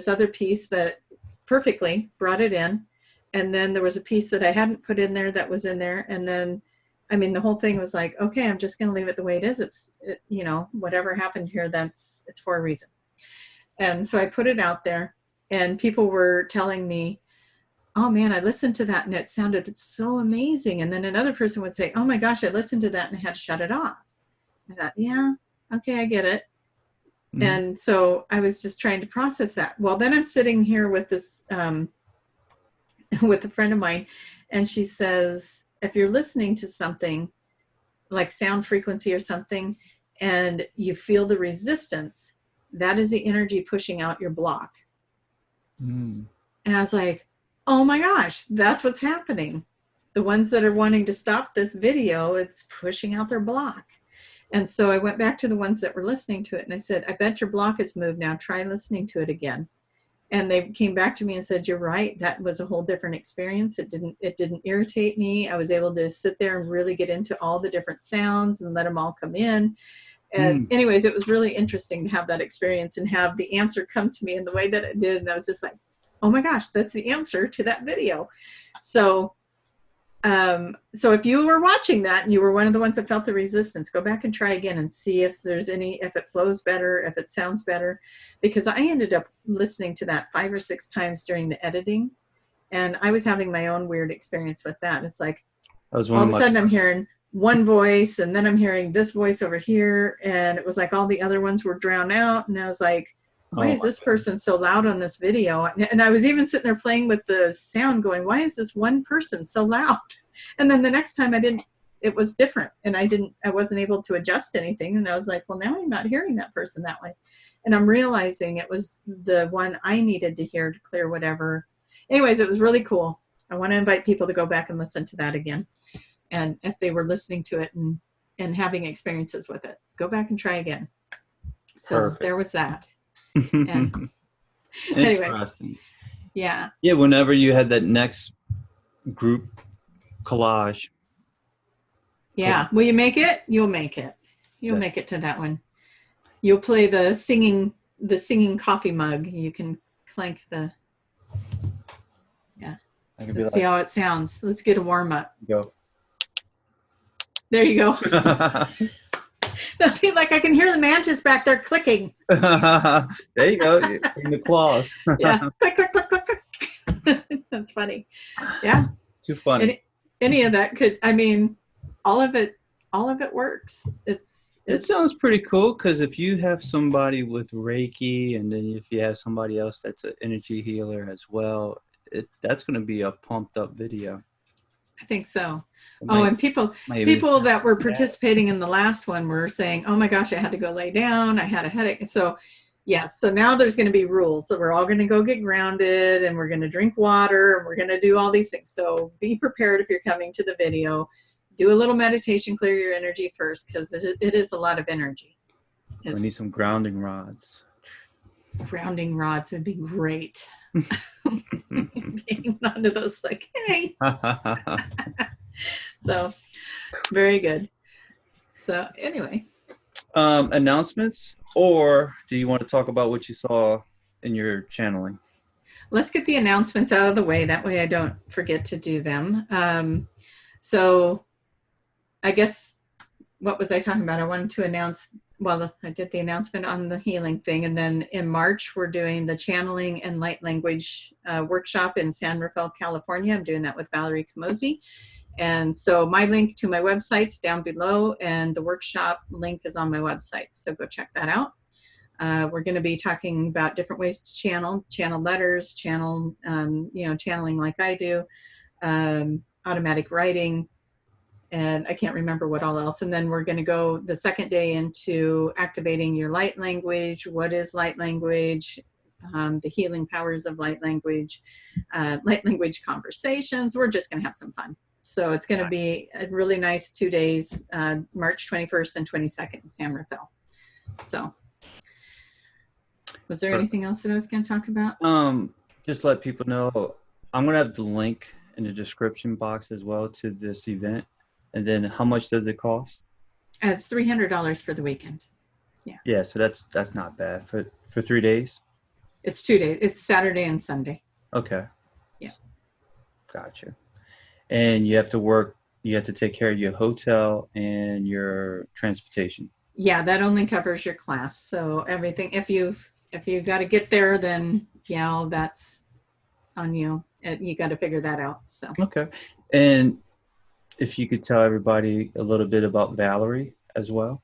other piece that perfectly brought it in. And then there was a piece that I hadn't put in there that was in there. And then, I mean, the whole thing was like, okay, I'm just going to leave it the way it is. Whatever happened here, it's for a reason. And so I put it out there, and people were telling me, oh man, I listened to that and it sounded so amazing. And then another person would say, oh my gosh, I listened to that and I had to shut it off. I thought, yeah, okay, I get it. And so I was just trying to process that. Well, then I'm sitting here with this, with a friend of mine, and she says, if you're listening to something like sound frequency or something, and you feel the resistance, that is the energy pushing out your block. And I was like, oh my gosh, that's what's happening. The ones that are wanting to stop this video, it's pushing out their block. And so I went back to the ones that were listening to it, and I said, I bet your block has moved now. Try listening to it again. And they came back to me and said, you're right. That was a whole different experience. It didn't irritate me. I was able to sit there and really get into all the different sounds and let them all come in. And anyways, it was really interesting to have that experience and have the answer come to me in the way that it did. And I was just like, oh my gosh, that's the answer to that video. So if you were watching that and you were one of the ones that felt the resistance, go back and try again and see if it flows better, if it sounds better, because I ended up listening to that 5 or 6 times during the editing, and I was having my own weird experience with that. It's like, all of a sudden I'm hearing one voice, and then I'm hearing this voice over here, and it was like all the other ones were drowned out, and I was like, why is this person so loud on this video? And I was even sitting there playing with the sound going, why is this one person so loud? And then the next time it was different, and I wasn't able to adjust anything. And I was like, well, now I'm not hearing that person that way. And I'm realizing it was the one I needed to hear to clear whatever. Anyways, it was really cool. I want to invite people to go back and listen to that again. And if they were listening to it and having experiences with it, go back and try again. So Perfect. There was that. And anyway, interesting. Yeah. Yeah. Whenever you had that next group collage. Yeah. Will you make it? You'll make it. You'll make it to that one. You'll play the singing coffee mug. You can clank the. Yeah. Let's see how it sounds. Let's get a warm up. Go. There you go. I feel like I can hear the mantis back there clicking. There you go. In the claws. Yeah. Click, click, click, click, click. That's funny. Yeah. Too funny. Any of that could, I mean, all of it works. It sounds pretty cool, because if you have somebody with Reiki, and then if you have somebody else that's an energy healer as well, that's going to be a pumped up video. I think so. And people that were participating in the last one were saying, oh my gosh, I had to go lay down. I had a headache. So yes. So now there's going to be rules. So we're all going to go get grounded, and we're going to drink water, and we're going to do all these things. So be prepared if you're coming to the video. Do a little meditation, clear your energy first, because it is a lot of energy. We need some grounding rods. Grounding rods would be great. Being onto those, like, hey. So, very good. So, anyway. Announcements, or do you want to talk about what you saw in your channeling? Let's get the announcements out of the way. That way I don't forget to do them. So, I guess, what was I talking about? I wanted to announce, well, I did the announcement on the healing thing. And then in March, we're doing the Channeling and Light Language workshop in San Rafael, California. I'm doing that with Valerie Camozzi. And so my link to my website's down below, and the workshop link is on my website. So go check that out. We're going to be talking about different ways to channel letters, channeling like I do, automatic writing, and I can't remember what all else. And then we're going to go the second day into activating your light language. What is light language? The healing powers of light language conversations. We're just going to have some fun. So it's going to be a really nice 2 days, March 21st and 22nd in San Rafael. So was there anything else that I was going to talk about? Just let people know, I'm going to have the link in the description box as well to this event. And then how much does it cost? It's $300 for the weekend. Yeah. Yeah, so that's not bad for 3 days. It's 2 days. It's Saturday and Sunday. Okay. Yeah. Gotcha. And you have to take care of your hotel and your transportation. Yeah, that only covers your class. So everything, if you've got to get there, then yeah, that's on you. You got to figure that out. So. Okay. And if you could tell everybody a little bit about Valerie as well.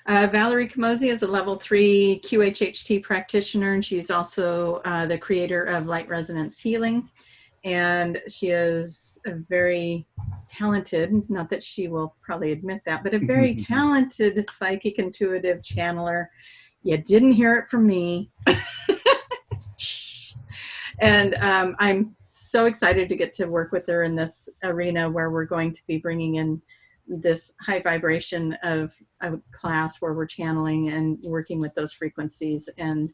Valerie Camozzi is a level 3 QHHT practitioner, and she's also the creator of Light Resonance Healing. And she is a very talented, not that she will probably admit that, but a very talented psychic intuitive channeler. You didn't hear it from me. And I'm so excited to get to work with her in this arena where we're going to be bringing in this high vibration of a class where we're channeling and working with those frequencies. And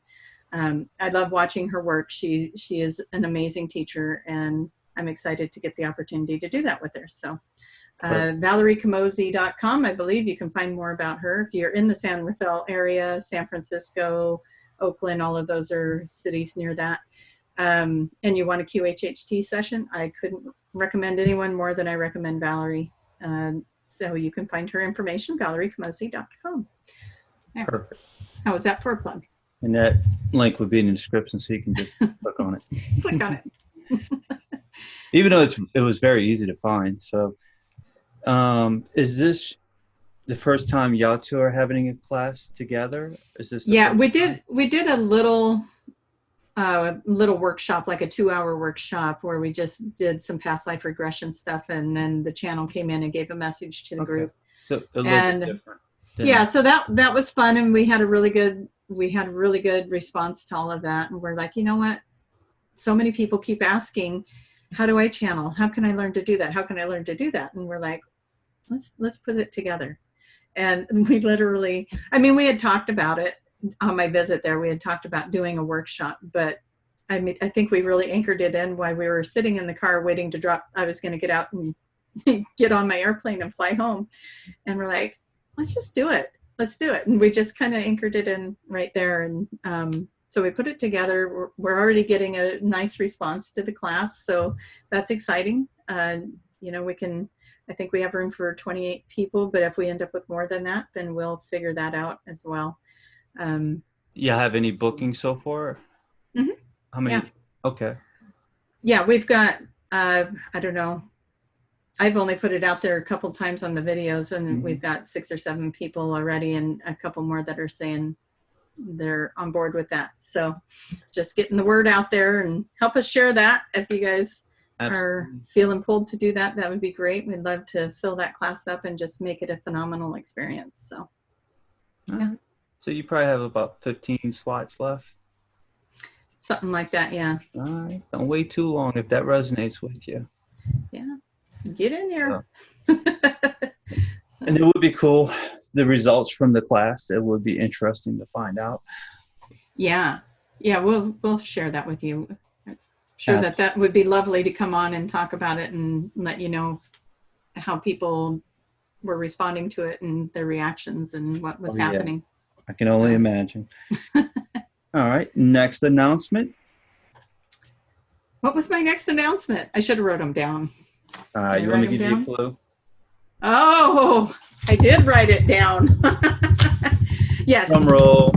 I love watching her work. She is an amazing teacher, and I'm excited to get the opportunity to do that with her. So ValerieCamozzi.com, I believe you can find more about her. If you're in the San Rafael area, San Francisco, Oakland, all of those are cities near that. And you want a QHHT session, I couldn't recommend anyone more than I recommend Valerie. So you can find her information, ValerieCamozzi.com. Yeah. Perfect. How was that for a plug? And that link would be in the description, so you can just click on it. Click on it. Even though it was very easy to find. So is this the first time y'all two are having a class together? Is this we did a little workshop, like a 2-hour workshop, where we just did some past life regression stuff, and then the channel came in and gave a message to the group. So a little bit different. Yeah, so that was fun, and we had a really good response to all of that. And we're like, you know what? So many people keep asking, how do I channel? How can I learn to do that? How can I learn to do that? And we're like, let's put it together. And we literally, we had talked about it on my visit there. We had talked about doing a workshop, but I think we really anchored it in while we were sitting in the car waiting to drop. I was going to get out and get on my airplane and fly home. And we're like, let's just do it. Let's do it. And we just kind of anchored it in right there. And so we put it together. We're already getting a nice response to the class. So that's exciting. We can I think we have room for 28 people, but if we end up with more than that, then we'll figure that out as well. You have any bookings so far? Mm-hmm. How many? Yeah. Okay. Yeah, we've got, I don't know. I've only put it out there a couple times on the videos, and we've got 6 or 7 people already, and a couple more that are saying they're on board with that. So just getting the word out there, and help us share that. If you guys are feeling pulled to do that, that would be great. We'd love to fill that class up and just make it a phenomenal experience. So, yeah. So you probably have about 15 slots left? Something like that, yeah. All right. Don't wait too long if that resonates with you. Yeah. Get in here. So. And it would be cool, the results from the class. It would be interesting to find out. Yeah. Yeah, we'll share that with you. I'm sure that would be lovely to come on and talk about it and let you know how people were responding to it and their reactions and what was happening. I can only imagine. All right. Next announcement. What was my next announcement? I should have wrote them down. You want me to give you a clue? Oh, I did write it down. Yes. Drum roll.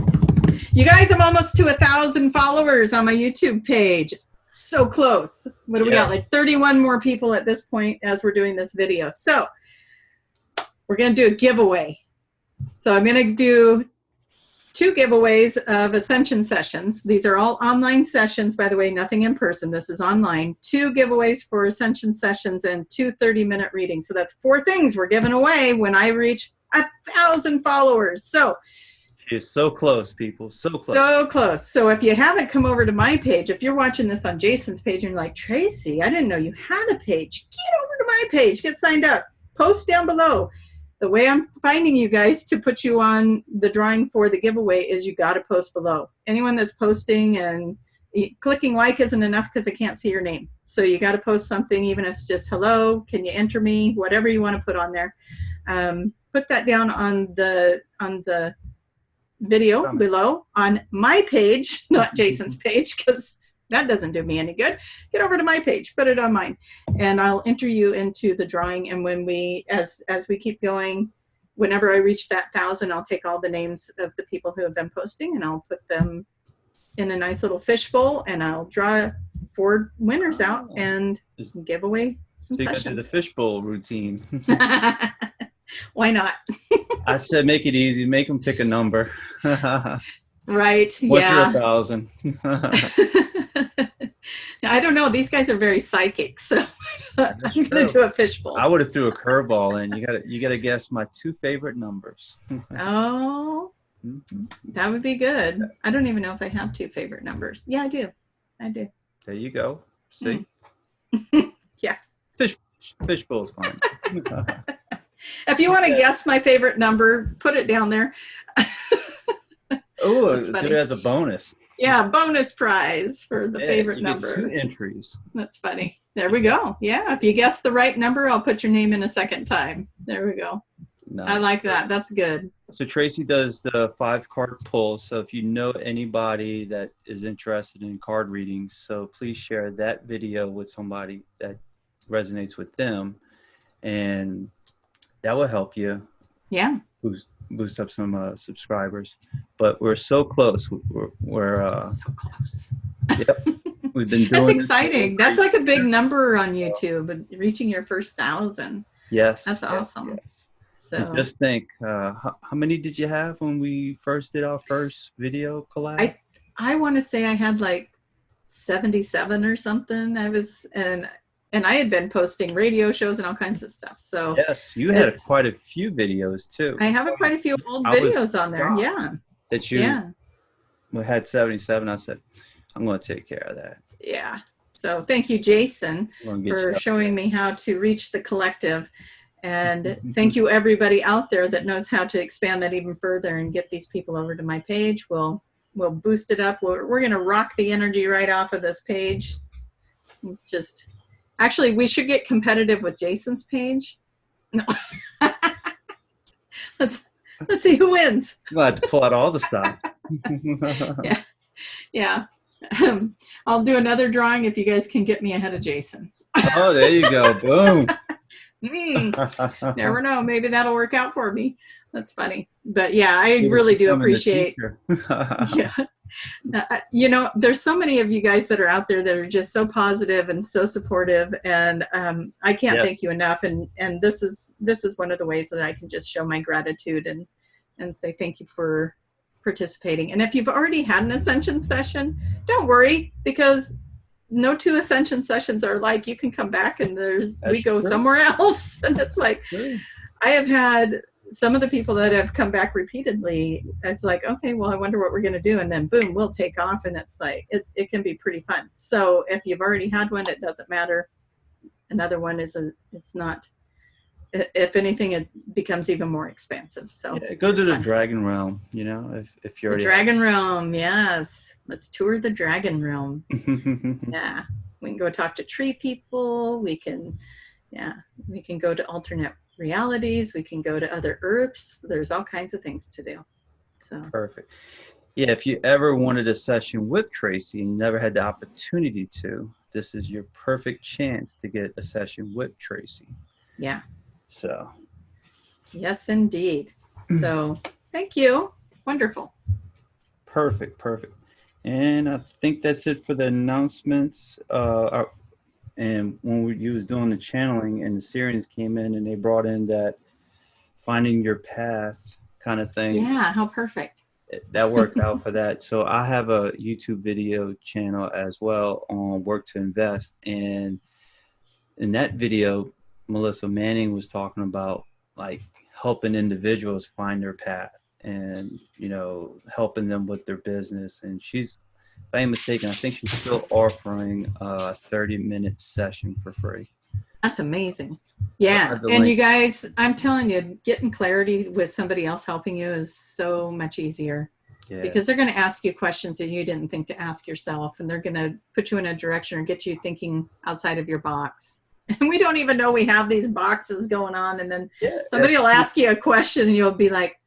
You guys, I'm almost to 1,000 followers on my YouTube page. So close. What do we got? Like 31 more people at this point as we're doing this video. So we're going to do a giveaway. So I'm going to do 2 giveaways of Ascension sessions. These are all online sessions, by the way, nothing in person. This is online. 2 giveaways for Ascension sessions and 2 30-minute readings. So that's 4 things we're giving away when I reach 1,000 followers. So you're so close, people. So close. So close. So if you haven't come over to my page, if you're watching this on Jason's page and you're like, Tracie, I didn't know you had a page. Get over to my page. Get signed up. Post down below. The way I'm finding you guys to put you on the drawing for the giveaway is you got to post below. Anyone that's posting and clicking like isn't enough because I can't see your name. So you got to post something, even if it's just hello, can you enter me, whatever you want to put on there. Put that down on the video below on my page, not Jason's page, because that doesn't do me any good. Get over to my page, put it on mine, and I'll enter you into the drawing. And when we, as we keep going, whenever I reach that 1,000, I'll take all the names of the people who have been posting and I'll put them in a nice little fishbowl, and I'll draw 4 winners out and give away some sessions. So you got to do the fishbowl routine. Why not? I said make it easy. Make them pick a number. Right. What's yeah. your 1,000? I don't know. These guys are very psychic, so I'm going to do a fishbowl. I would have threw a curveball in. You got to guess my 2 favorite numbers. Oh, that would be good. I don't even know if I have 2 favorite numbers. Yeah, I do. There you go. See? Yeah. Fishbowl's fine. If you want to guess my favorite number, put it down there. Oh, do it as a bonus. Yeah, bonus prize for the favorite number. 2 entries. That's funny. There we go. Yeah, if you guess the right number, I'll put your name in a second time. There we go. Nice. I like that. That's good. So Tracie does the 5-card pull. So if you know anybody that is interested in card readings, so please share that video with somebody that resonates with them, and that will help you. Yeah. Boost up some subscribers. But we're so close. We're so close. Yep. We've been doing That's exciting. That's like a big number on YouTube, reaching your first 1,000. Yes. That's awesome. Yes. So and just think, how many did you have when we first did our first video collab? I want to say I had like 77 or something. And I had been posting radio shows and all kinds of stuff. So yes, you had quite a few videos too. I have quite a few old videos on there. Yeah. That you had 77. I said, I'm going to take care of that. Yeah. So thank you, Jason, for showing me how to reach the collective. And thank you, everybody out there that knows how to expand that even further and get these people over to my page. We'll boost it up. We're going to rock the energy right off of this page. Actually, we should get competitive with Jason's page. No. Let's see who wins. You'll have to pull out all the stuff. Yeah. I'll do another drawing if you guys can get me ahead of Jason. Oh, there you go. Boom. Never know. Maybe that'll work out for me. That's funny. But yeah, I Maybe really do becoming a appreciate. teacher. Yeah. You know, there's so many of you guys that are out there that are just so positive and so supportive, and I can't Yes. thank you enough. And this is one of the ways that I can just show my gratitude and say thank you for participating. And if you've already had an Ascension session, don't worry, because no two Ascension sessions are alike. You can come back and we go somewhere else. And it's like, I have had some of the people that have come back repeatedly. It's like, okay, well, I wonder what we're going to do. And then boom, we'll take off. And it's like, it can be pretty fun. So if you've already had one, it doesn't matter. Another one it's not, if anything, it becomes even more expensive. So yeah, go to the Dragon Realm, you know, if you're the Dragon Realm. Yes. Let's tour the Dragon Realm. Yeah. We can go talk to tree people. We can go to alternate realities. We can go to other Earths. There's all kinds of things to do. So perfect. Yeah, if you ever wanted a session with Tracie and you never had the opportunity to, this is your perfect chance to get a session with Tracie. Yeah. So. Yes, indeed. So thank you. Wonderful. Perfect. And I think that's it for the announcements. And when you was doing the channeling and the Sirians came in and they brought in that finding your path kind of thing. Yeah, how perfect. That worked out for that. So I have a YouTube video channel as well on Work to Invest. And in that video, Melissa Manning was talking about like helping individuals find their path and, you know, helping them with their business. And she's, if I ain't mistaken, I think she's still offering a 30-minute session for free. That's amazing. Yeah. And you guys, I'm telling you, getting clarity with somebody else helping you is so much easier. Yeah. Because they're going to ask you questions that you didn't think to ask yourself, and they're going to put you in a direction or get you thinking outside of your box. And we don't even know we have these boxes going on. And then somebody will ask you a question and you'll be like,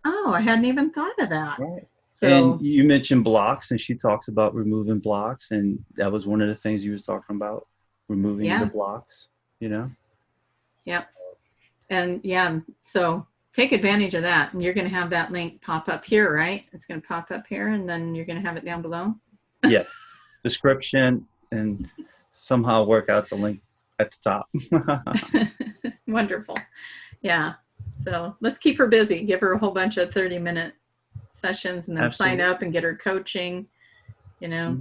oh, I hadn't even thought of that. Right. So, and you mentioned blocks, and she talks about removing blocks. And that was one of the things you was talking about, removing the blocks, you know? Yep. And so take advantage of that. And you're going to have that link pop up here, right? It's going to pop up here, and then you're going to have it down below. Yeah. Description, and somehow work out the link at the top. Wonderful. Yeah. So let's keep her busy. Give her a whole bunch of 30-minute sessions, and then sign up and get her coaching, you know.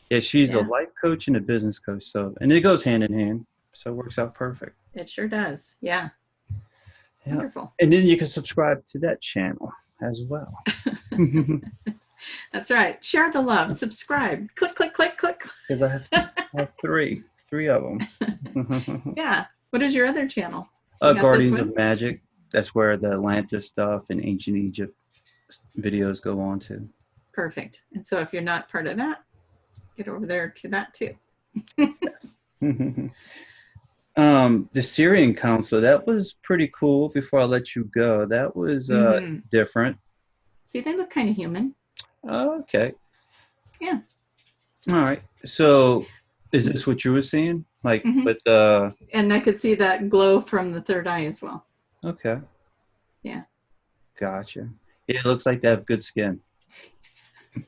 Yeah, she's a life coach and a business coach. So, and it goes hand in hand. So it works out perfect. It sure does. Yeah. Wonderful. And then you can subscribe to that channel as well. That's right. Share the love. Subscribe. Click, click, click, click. Because I have three of them. Yeah. What is your other channel? So Guardians of Magic. That's where the Atlantis stuff and ancient Egypt videos go on to. Perfect. And so if you're not part of that, get over there to that too. The Sirian Council, that was pretty cool. Before I let you go, that was different. See, they look kind of human. Okay. Yeah. All right. So is this what you were seeing? Like, but and I could see that glow from the third eye as well. Okay. Yeah. Gotcha. Yeah, it looks like they have good skin.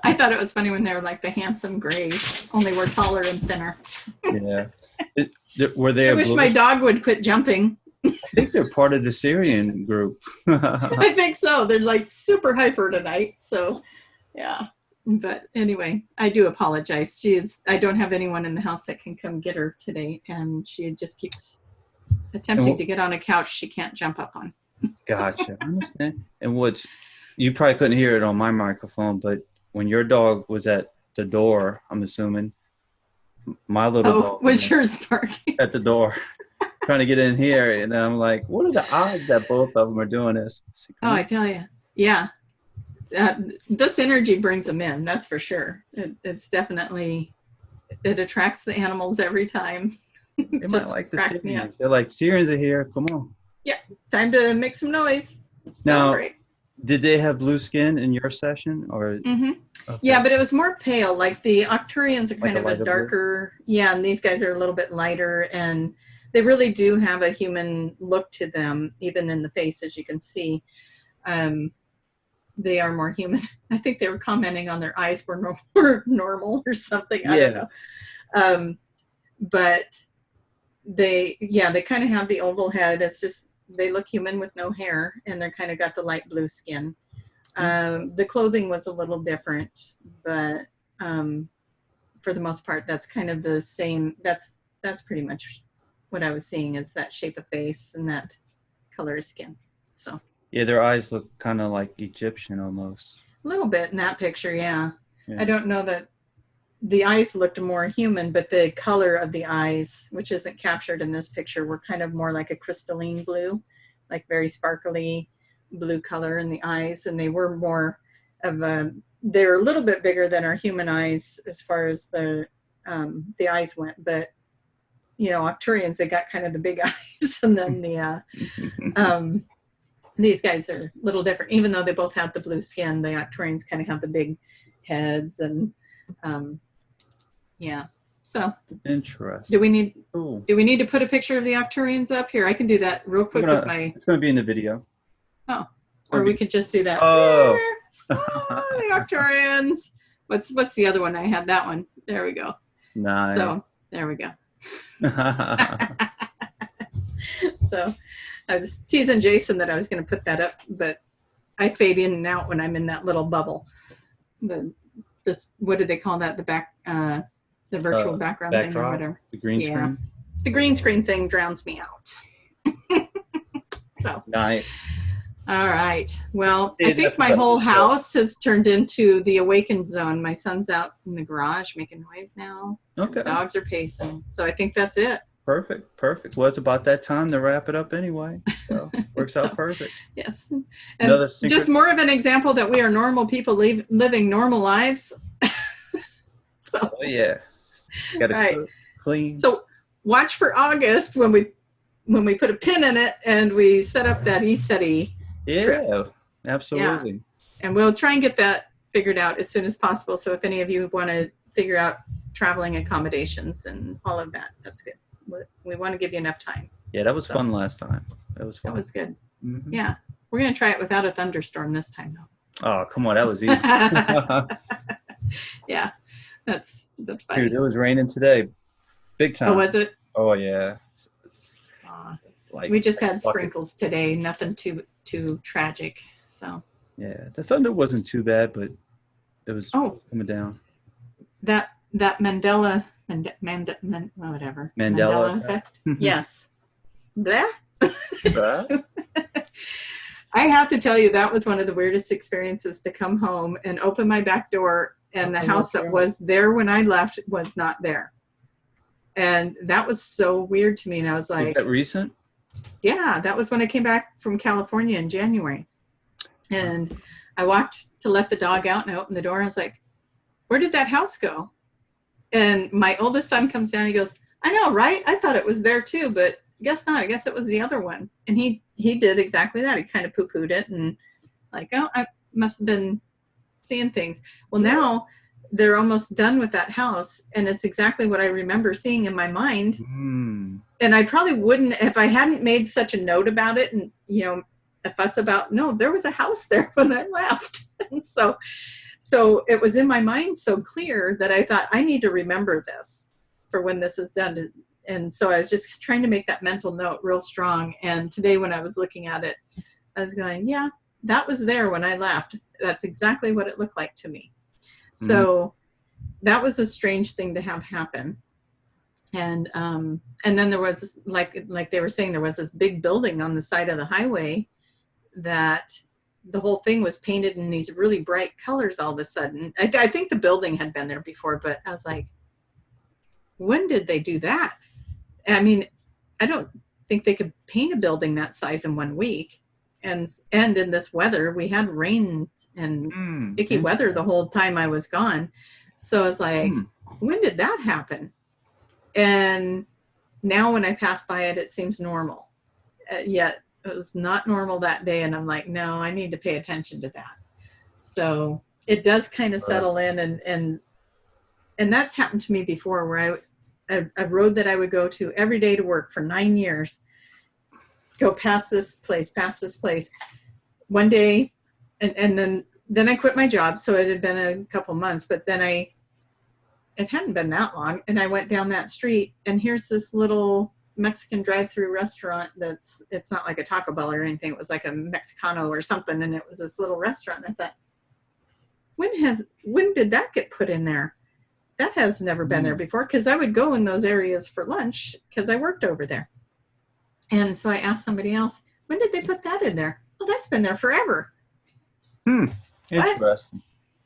I thought it was funny when they were like the handsome grays, only we're taller and thinner. Yeah. Were they? I wish my dog would quit jumping. I think they're part of the Sirian group. I think so. They're like super hyper tonight. So, yeah. But anyway, I do apologize. I don't have anyone in the house that can come get her today, and she just keeps attempting to get on a couch she can't jump up on. Gotcha. I understand. And you probably couldn't hear it on my microphone, but when your dog was at the door, I'm assuming, my little dog was yours barking at the door, trying to get in here, and I'm like, what are the odds that both of them are doing this? Oh, I tell you, yeah. This energy brings them in, that's for sure. It's definitely, it attracts the animals every time. They might like the Sirians. They're like, Sirians are here, come on. Yeah, time to make some noise. Celebrate. Now, did they have blue skin in your session? Or okay. Yeah, but it was more pale. Like the Octurians are kind of a darker, and these guys are a little bit lighter. And they really do have a human look to them, even in the face, as you can see. They are more human. I think they were commenting on their eyes were normal or something. I don't know. But they kind of have the oval head. It's just, they look human with no hair, and they're kind of got the light blue skin. The clothing was a little different, but for the most part, that's kind of the same. That's pretty much what I was seeing, is that shape of face and that color of skin. So yeah, their eyes look kind of like Egyptian almost. A little bit in that picture, yeah. I don't know that the eyes looked more human, but the color of the eyes, which isn't captured in this picture, were kind of more like a crystalline blue, like very sparkly blue color in the eyes. And they were more of they're a little bit bigger than our human eyes as far as the eyes went. But, you know, Arcturians, they got kind of the big eyes. And then these guys are a little different, even though they both have the blue skin. The Arcturians kind of have the big heads, and yeah. So interesting. Do we need to put a picture of the Arcturians up here? I can do that real quick with my. It's going to be in the video. Oh, or we could just do that. Oh, the Arcturians. What's the other one? I had that one. There we go. Nice. So there we go. So I was teasing Jason that I was going to put that up, but I fade in and out when I'm in that little bubble. What do they call that? The virtual background thing or whatever. The green screen. The green screen thing drowns me out. So nice. All right. Well, I think my whole house has turned into the awakened zone. My son's out in the garage making noise now. Okay. The dogs are pacing. So I think that's it. Perfect. Well, it's about that time to wrap it up anyway. So works out perfect. Yes. And just more of an example that we are normal people living normal lives. So. Oh, yeah. Got to clean. So watch for August when we put a pin in it and we set up that ESETI trip. Absolutely. Yeah. And we'll try and get that figured out as soon as possible. So if any of you want to figure out traveling accommodations and all of that, that's good. We want to give you enough time. Yeah, that was fun last time. That was fun. That was good. Mm-hmm. Yeah. We're going to try it without a thunderstorm this time, though. Oh, come on. That was easy. Yeah. That's funny. Dude, it was raining today. Big time. Oh, was it? Oh, yeah. Like, we just had sprinkles today. Nothing too tragic. So. Yeah. The thunder wasn't too bad, but it was coming down. That Mandela effect. Yes. Blah. I have to tell you, that was one of the weirdest experiences, to come home and open my back door, and the house that was there when I left was not there. And that was so weird to me. And I was like, is that recent? Yeah, that was when I came back from California in January. And I walked to let the dog out, and I opened the door, and I was like, where did that house go? And my oldest son comes down, and he goes, I know, right? I thought it was there too, but guess not. I guess it was the other one. And he did exactly that. He kind of poo-pooed it and like, oh, I must have been seeing things. Well, now they're almost done with that house, and it's exactly what I remember seeing in my mind. And I probably wouldn't, if I hadn't made such a note about it and, you know, a fuss about, no, there was a house there when I left. And so it was in my mind so clear that I thought, I need to remember this for when this is done. And so I was just trying to make that mental note real strong. And today when I was looking at it, I was going, yeah, that was there when I left. That's exactly what it looked like to me. Mm-hmm. So that was a strange thing to have happen. And then there was, like they were saying, there was this big building on the side of the highway that the whole thing was painted in these really bright colors all of a sudden. I think the building had been there before, but I was like, when did they do that? I mean, I don't think they could paint a building that size in 1 week. And in this weather, we had rain and icky weather the whole time I was gone. So I was like, when did that happen? And now when I pass by it, it seems normal. Yet it was not normal that day. And I'm like, no, I need to pay attention to that. So it does kind of settle in. And that's happened to me before, where a road that I would go to every day to work for 9 years. Go past this place. One day, and then I quit my job. So it had been a couple months, but then it hadn't been that long. And I went down that street, and here's this little Mexican drive-through restaurant it's not like a Taco Bell or anything. It was like a Mexicano or something. And it was this little restaurant. I thought, when did that get put in there? That has never been there before, because I would go in those areas for lunch because I worked over there. And so I asked somebody else, when did they put that in there? Well, that's been there forever. Interesting.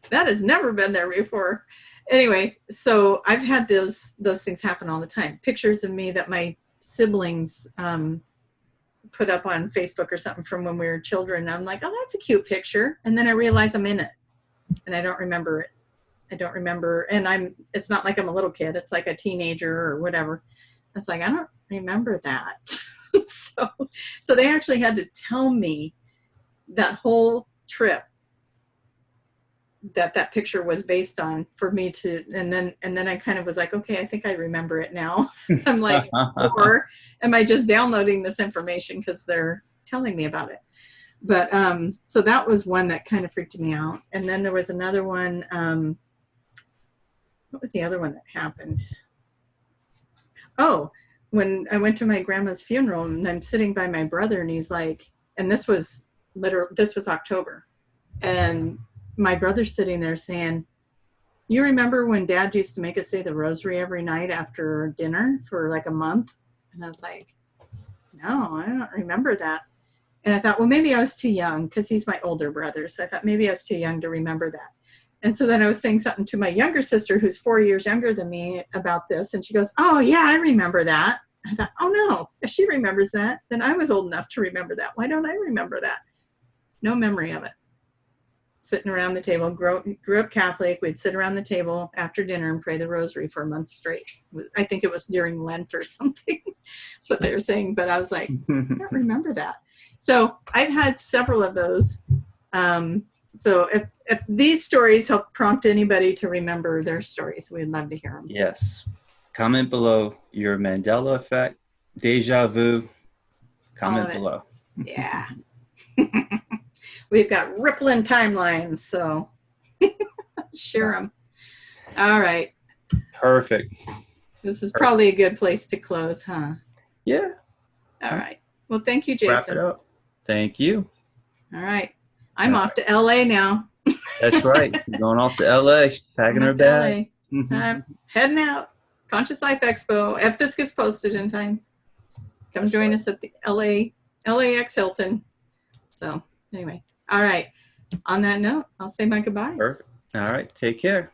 That has never been there before. Anyway, so I've had those things happen all the time. Pictures of me that my siblings put up on Facebook or something from when we were children. I'm like, oh, that's a cute picture. And then I realize I'm in it and I don't remember it. And it's not like I'm a little kid. It's like a teenager or whatever. It's like, I don't remember that. So they actually had to tell me that whole trip that picture was based on for me to, and then I kind of was like, okay, I think I remember it now. I'm like, or am I just downloading this information because they're telling me about it? But so that was one that kind of freaked me out. And then there was another one. What was the other one that happened? Oh, when I went to my grandma's funeral, and I'm sitting by my brother, and he's like, and this was October, and my brother's sitting there saying, you remember when Dad used to make us say the rosary every night after dinner for like a month? And I was like, no, I don't remember that. And I thought, well, maybe I was too young, because he's my older brother. So I thought maybe I was too young to remember that. And so then I was saying something to my younger sister, who's 4 years younger than me, about this. And she goes, oh, yeah, I remember that. I thought, oh, no, if she remembers that, then I was old enough to remember that. Why don't I remember that? No memory of it. Sitting around the table, grew up Catholic. We'd sit around the table after dinner and pray the rosary for a month straight. I think it was during Lent or something. That's what they were saying. But I was like, I don't remember that. So I've had several of those. So if these stories help prompt anybody to remember their stories, we'd love to hear them. Yes. Comment below your Mandela effect, deja vu. Comment below. Yeah. We've got rippling timelines, so share them. All right. Perfect. This is probably a good place to close, huh? Yeah. All right. Well, thank you, Jason. Wrap it up. Thank you. All right. I'm off to LA now. That's right. She's going off to LA. She's packing her bag. I'm heading out. Conscious Life Expo. If this gets posted in time, come join us at the LAX Hilton. So anyway, all right. On that note, I'll say my goodbyes. Perfect. All right. Take care.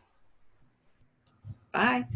Bye.